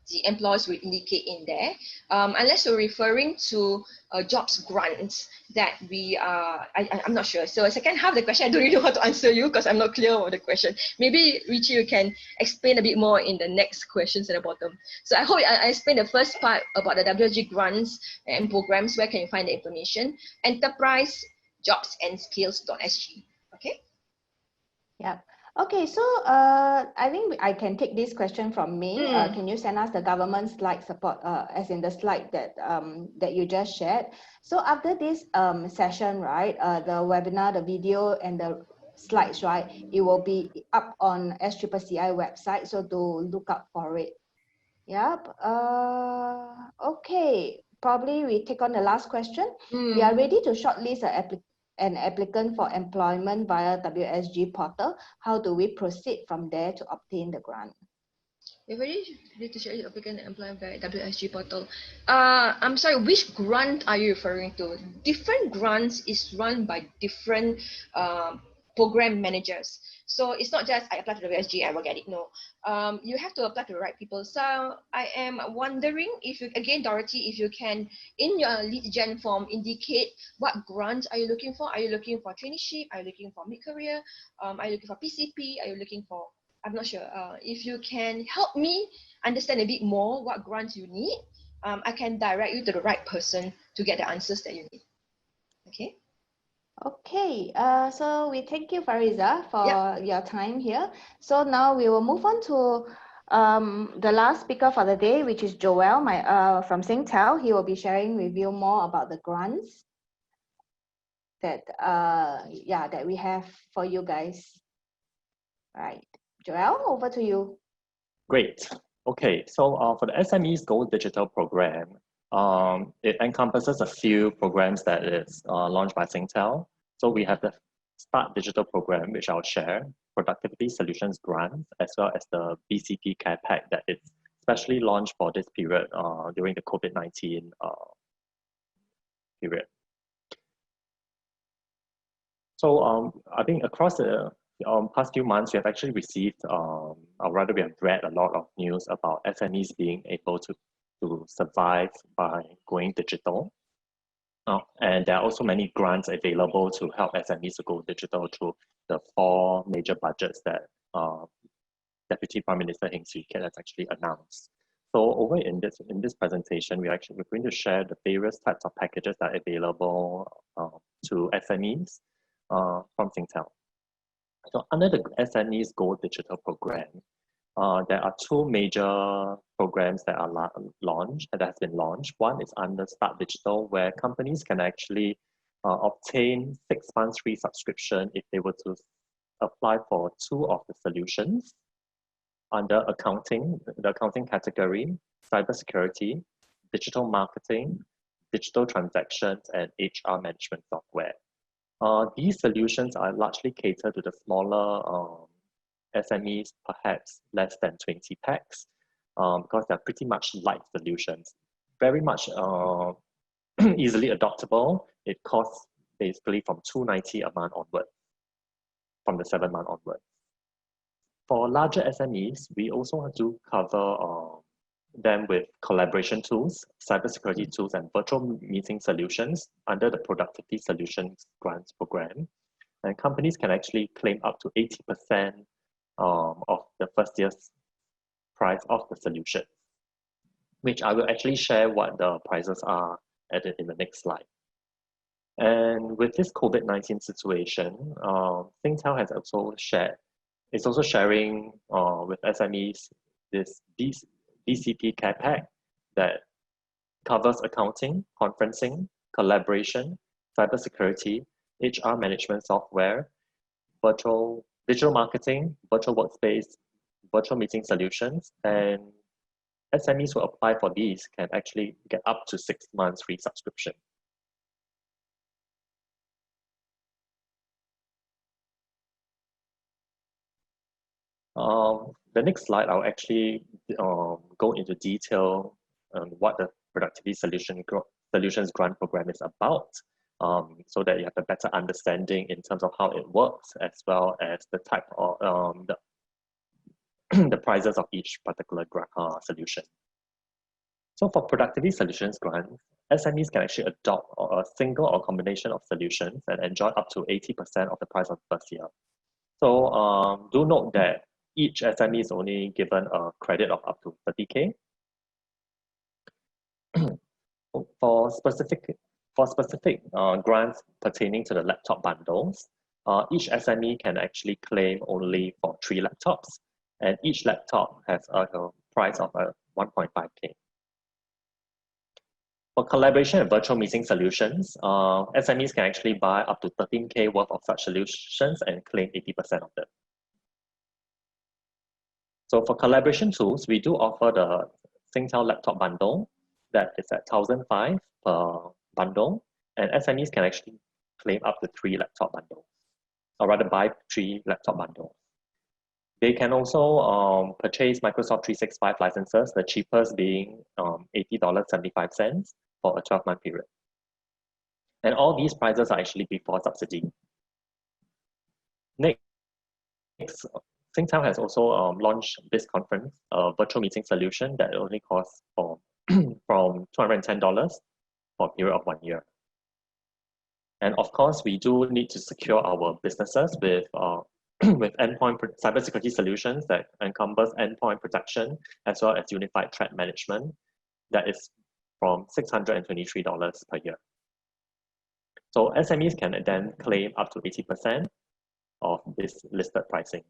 Speaker 9: the employers will indicate in there, unless you're referring to jobs grants that we are, I'm not sure. So second half of the question, I don't really know how to answer you because I'm not clear on the question. Maybe Richie, you can explain a bit more in the next questions at the bottom. So I hope I explained the first part about the WSG grants and programs. Where can you find the information? Enterprise Jobs and Skills.sg. Okay.
Speaker 1: Yeah. Okay, so I think I can take this question from me. Can you send us the government slide support, as in the slide that that you just shared? So after this session, right, the webinar, the video, and the slides, right, it will be up on SMEICC website. So to look out for it. Yep. Okay. Probably we take on the last question. We are ready to shortlist an applicant for employment via WSG portal. How do we proceed from there to obtain the grant?
Speaker 9: We're ready to shortlist applicant and employment via WSG portal. I'm sorry, which grant are you referring to? Different grants is run by different program managers. So it's not just I apply to WSG, I will get it. No, you have to apply to the right people. So I am wondering if you, again, Dorothy, if you can, in your lead gen form, indicate what grants are you looking for? Are you looking for traineeship? Are you looking for mid-career? Are you looking for PCP? Are you looking for, I'm not sure. If you can help me understand a bit more what grants you need, I can direct you to the right person to get the answers that you need. Okay.
Speaker 1: Okay, so we thank you, Fariza, for your time here. So now we will move on to the last speaker for the day, which is Joel from Singtel. He will be sharing with you more about the grants that that we have for you guys. Right, Joel, over to you.
Speaker 10: Great. Okay, so for the SMEs Go Digital program, it encompasses a few programs that is launched by Singtel. So we have the Start Digital program, which I'll share, Productivity Solutions Grant, as well as the BCP Care Pack that is specially launched for this period during the COVID-19 period. So I think across the past few months, we have actually received, or rather we have read a lot of news about SMEs being able to survive by going digital. And there are also many grants available to help SMEs to go digital through the 4 major budgets that Deputy Prime Minister Heng Swee Keat has actually announced. So over in this presentation, we're going to share the various types of packages that are available to SMEs from Singtel. So under the SMEs Go Digital program, there are 2 major programs that are that has been launched. One is under Start Digital, where companies can actually obtain 6 months free subscription if they were to apply for 2 of the solutions under accounting, the accounting category, cybersecurity, digital marketing, digital transactions, and HR management software. These solutions are largely catered to the smaller SMEs, perhaps less than 20 packs, because they're pretty much light solutions. Very much easily adoptable. It costs basically from $290 a month onward, from the 7-month onward. For larger SMEs, we also have to cover them with collaboration tools, cybersecurity tools, and virtual meeting solutions under the Productivity Solutions Grants program. And companies can actually claim up to 80% of the first year's price of the solution, which I will actually share what the prices are in the next slide. And with this COVID-19 situation, Singtel has also sharing with SMEs this BCP Care Pack that covers accounting, conferencing, collaboration, cybersecurity, HR management software, digital marketing, virtual workspace, virtual meeting solutions, and SMEs who apply for these can actually get up to 6 months free subscription. The next slide, I'll actually go into detail on what the Productivity Solutions Grant Program is about, so that you have a better understanding in terms of how it works, as well as the type of the prices of each particular solution. So for productivity solutions grants, SMEs can actually adopt a single or combination of solutions and enjoy up to 80% of the price of the first year. So do note that each SME is only given a credit of up to 30K. For specific grants pertaining to the laptop bundles, each SME can actually claim only for 3 laptops, and each laptop has a price of 1.5K. For collaboration and virtual meeting solutions, SMEs can actually buy up to 13K worth of such solutions and claim 80% of them. So for collaboration tools, we do offer the Singtel laptop bundle that is at 1,500 per bundle, and SMEs can actually claim up to 3 laptop bundles, or rather buy 3 laptop bundles. They can also purchase Microsoft 365 licenses, the cheapest being $80.75 for a 12-month period. And all these prices are actually before subsidy. Next, Singtel has also launched this conference, a virtual meeting solution that only costs from $210 for a period of 1 year. And of course, we do need to secure our businesses with endpoint cybersecurity solutions that encompass endpoint protection as well as unified threat management. That is from $623 per year. So SMEs can then claim up to 80% of this listed pricing.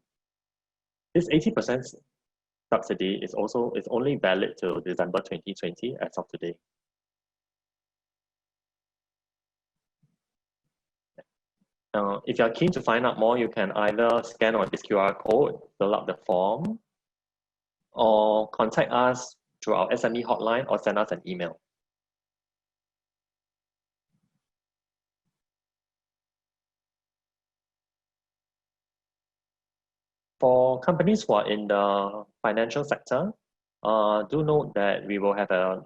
Speaker 10: This 80% subsidy is only valid till December 2020 as of today. If you're keen to find out more, you can either scan on this QR code, fill out the form, or contact us through our SME hotline or send us an email. For companies who are in the financial sector, do note that we will have an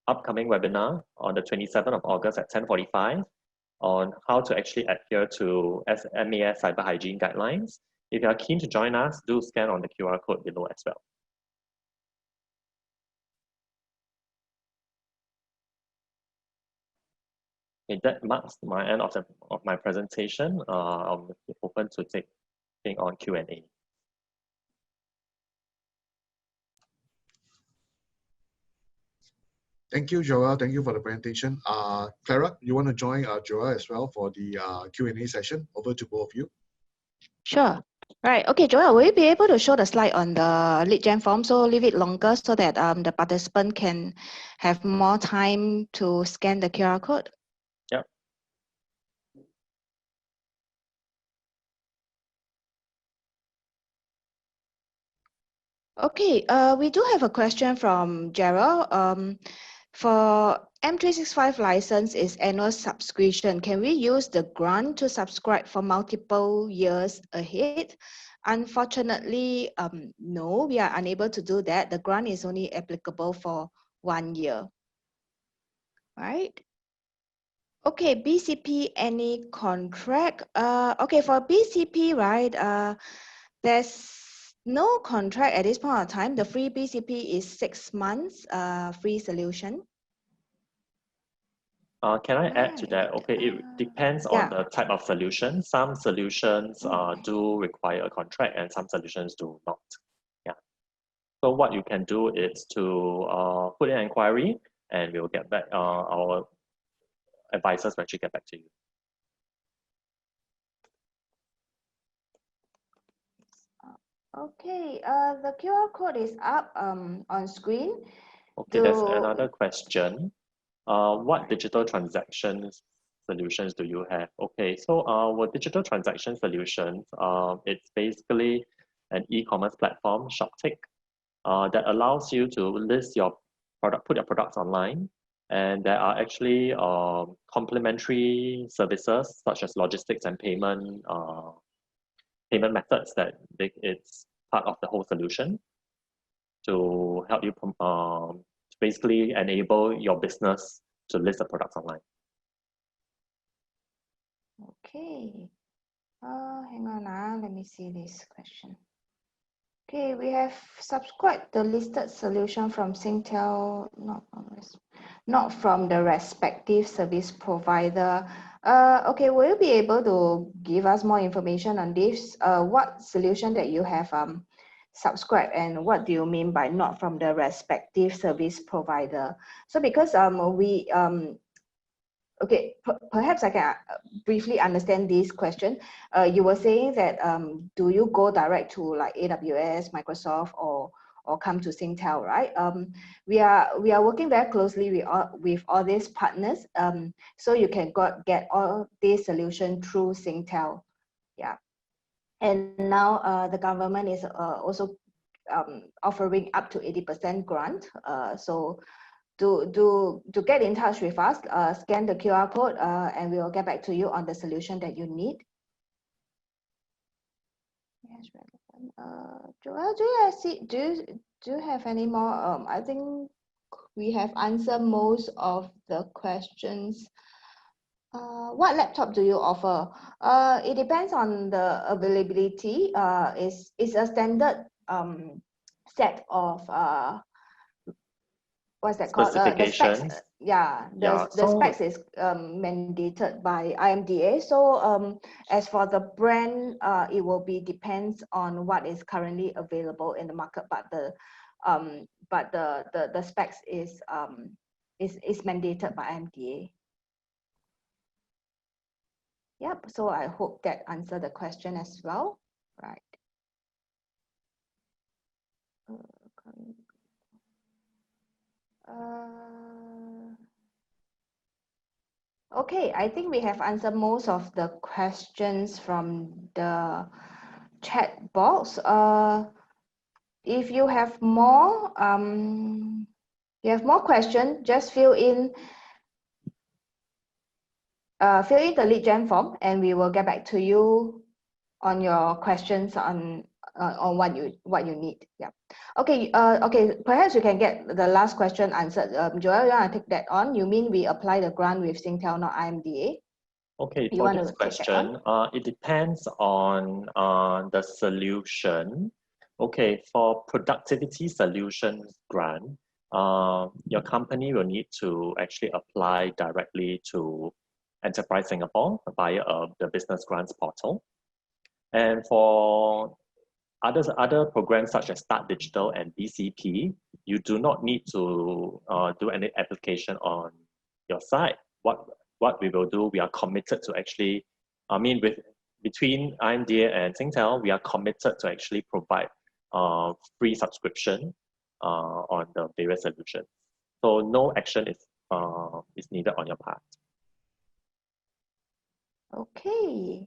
Speaker 10: upcoming webinar on the 27th of August at 10:45 on how to actually adhere to SMEICC cyber hygiene guidelines. If you are keen to join us, do scan on the QR code below as well. Okay, that marks my end of my presentation. I'm open to taking on Q&A.
Speaker 4: Thank you, Joel. Thank you for the presentation. Clara, you want to join Joel as well for the Q&A session? Over to both of you.
Speaker 1: Sure. Right. Okay, Joel, will you be able to show the slide on the lead gen form? So leave it longer so that the participant can have more time to scan the QR code.
Speaker 10: Yep.
Speaker 1: Okay, we do have a question from Gerald. For M365 license is annual subscription. Can we use the grant to subscribe for multiple years ahead? Unfortunately, no, we are unable to do that. The grant is only applicable for 1 year. Right? Okay, BCP, any contract? Okay, for BCP, right, there's no contract at this point of time. The free BCP is 6 months free solution.
Speaker 10: Can I add to that? Okay, it depends on the type of solution. Some solutions do require a contract and some solutions do not. Yeah. So what you can do is to put an inquiry and we'll get back, our advisors will actually get back to you.
Speaker 1: Okay, the QR code is up on screen.
Speaker 10: Okay, there's another question. What digital transactions solutions do you have? Okay, so our digital transaction solutions, it's basically an e-commerce platform, ShopTick, that allows you to list your product, put your products online, and there are actually complementary services such as logistics and payment methods that it's part of the whole solution to help you basically enable your business to list the products online.
Speaker 1: Okay. Hang on, let me see this question. Okay, we have subscribed the listed solution from Singtel, not from the respective service provider. Okay, will you be able to give us more information on this? What solution that you have subscribed, and what do you mean by not from the respective service provider? So because okay, perhaps I can briefly understand this question. You were saying that do you go direct to like AWS, Microsoft, or come to Singtel, right? We are working very closely with all these partners, so you can get all these solutions through Singtel. Yeah, and now the government is also offering up to 80% grant. So to get in touch with us, scan the QR code, and we will get back to you on the solution that you need. Yes, Joel, do you have any more? I think we have answered most of the questions. What laptop do you offer? It depends on the availability. It's a standard set of what's that called? The specs. The specs is mandated by IMDA. So as for the brand, it will be depends on what is currently available in the market, but the specs is mandated by IMDA. Yep. So I hope that answered the question as well. Right. Okay, I think we have answered most of the questions from the chat box. If you have more, questions, just fill in the lead gen form, and we will get back to you on your questions on what you need. Yeah. Okay. Okay. Perhaps you can get the last question answered. Joel, you want to take that on? You mean we apply the grant with Singtel, not IMDA?
Speaker 10: Okay. For this question, it depends on the solution. Okay. For productivity solutions grant, your company will need to actually apply directly to Enterprise Singapore via the business grants portal. And for other programs such as Start Digital and BCP, you do not need to do any application on your side. What we will do, we are committed to actually, between IMDA and Singtel, we are committed to actually provide free subscription on the various solutions. So no action is needed on your part.
Speaker 1: Okay.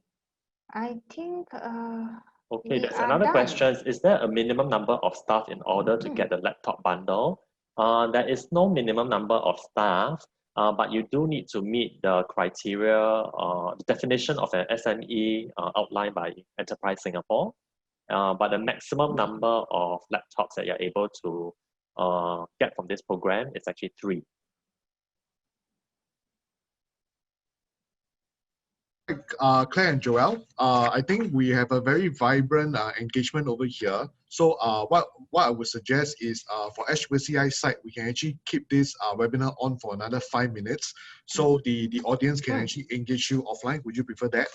Speaker 1: I think
Speaker 10: okay, there's another question. Is there a minimum number of staff in order to get the laptop bundle? There is no minimum number of staff, but you do need to meet the criteria, the definition of an SME outlined by Enterprise Singapore. But the maximum number of laptops that you're able to get from this program is actually 3.
Speaker 4: Claire and Joel, I think we have a very vibrant engagement over here. So what I would suggest is for SMEICC side, we can actually keep this webinar on for another 5 minutes. So the audience can actually engage you offline. Would you prefer that?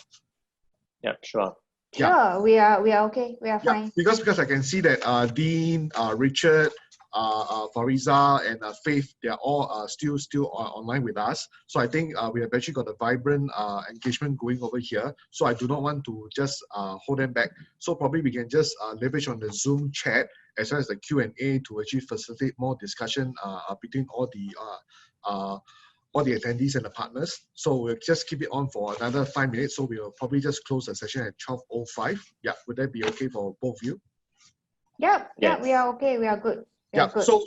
Speaker 10: Yeah, sure.
Speaker 1: Yeah. Sure, we are okay. We are fine.
Speaker 4: Because I can see that Dean, Richard, Fariza, and Faith, they are all still online with us. So I think we have actually got a vibrant engagement going over here. So I do not want to just hold them back. So probably we can just leverage on the Zoom chat as well as the Q&A to actually facilitate more discussion between all the attendees and the partners. So we'll just keep it on for another 5 minutes. So we'll probably just close the session at 12:05. Yeah, would that be okay for both of you?
Speaker 1: Yeah, yes. We are okay. We are good.
Speaker 4: So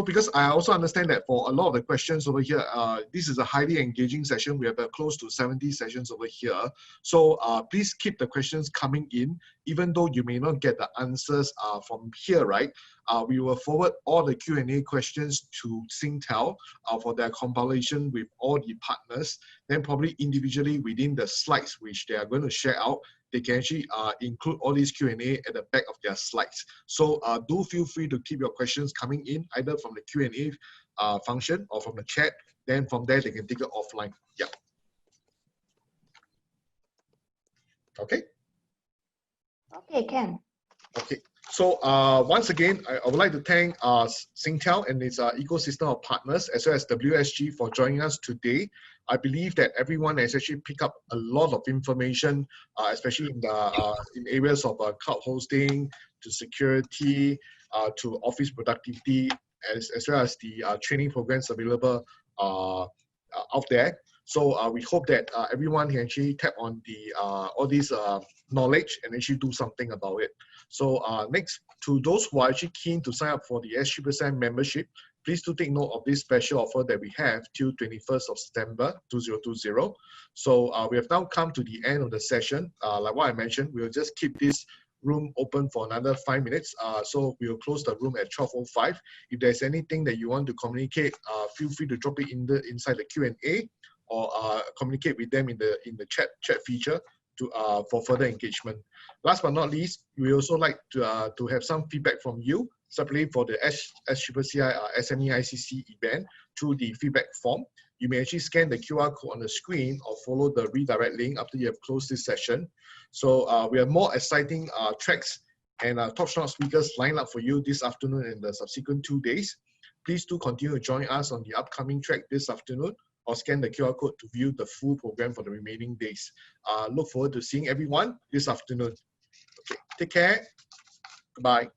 Speaker 4: because I also understand that for a lot of the questions over here, this is a highly engaging session. We have close to 70 sessions over here. So please keep the questions coming in, even though you may not get the answers from here, right? We will forward all the Q&A questions to Singtel for their compilation with all the partners. Then probably individually within the slides which they are going to share out, they can actually include all these Q&A at the back of their slides. So do feel free to keep your questions coming in either from the Q&A function or from the chat. Then from there, they can take it offline. Yeah. Okay.
Speaker 1: Okay, Ken.
Speaker 4: Okay. So once again, I would like to thank Singtel and its ecosystem of partners, as well as WSG for joining us today. I believe that everyone has actually picked up a lot of information, especially in the in areas of cloud hosting, to security, to office productivity, as well as the training programs available out there. So we hope that everyone can actually tap on the all these knowledge and actually do something about it. So next, to those who are actually keen to sign up for the S3% membership, please do take note of this special offer that we have till 21st of September 2020. So we have now come to the end of the session. Like what I mentioned, we'll just keep this room open for another 5 minutes. So we'll close the room at 12:05. If there's anything that you want to communicate, feel free to drop it in inside the Q&A or communicate with them in the chat feature to for further engagement. Last but not least, we also like to have some feedback from you separately for the SMEICC SMEICC event through the feedback form. You may actually scan the QR code on the screen or follow the redirect link after you have closed this session. So we have more exciting tracks and top-notch speakers lined up for you this afternoon and the subsequent 2 days. Please do continue to join us on the upcoming track this afternoon, or scan the QR code to view the full program for the remaining days. Look forward to seeing everyone this afternoon. Okay, take care. Goodbye.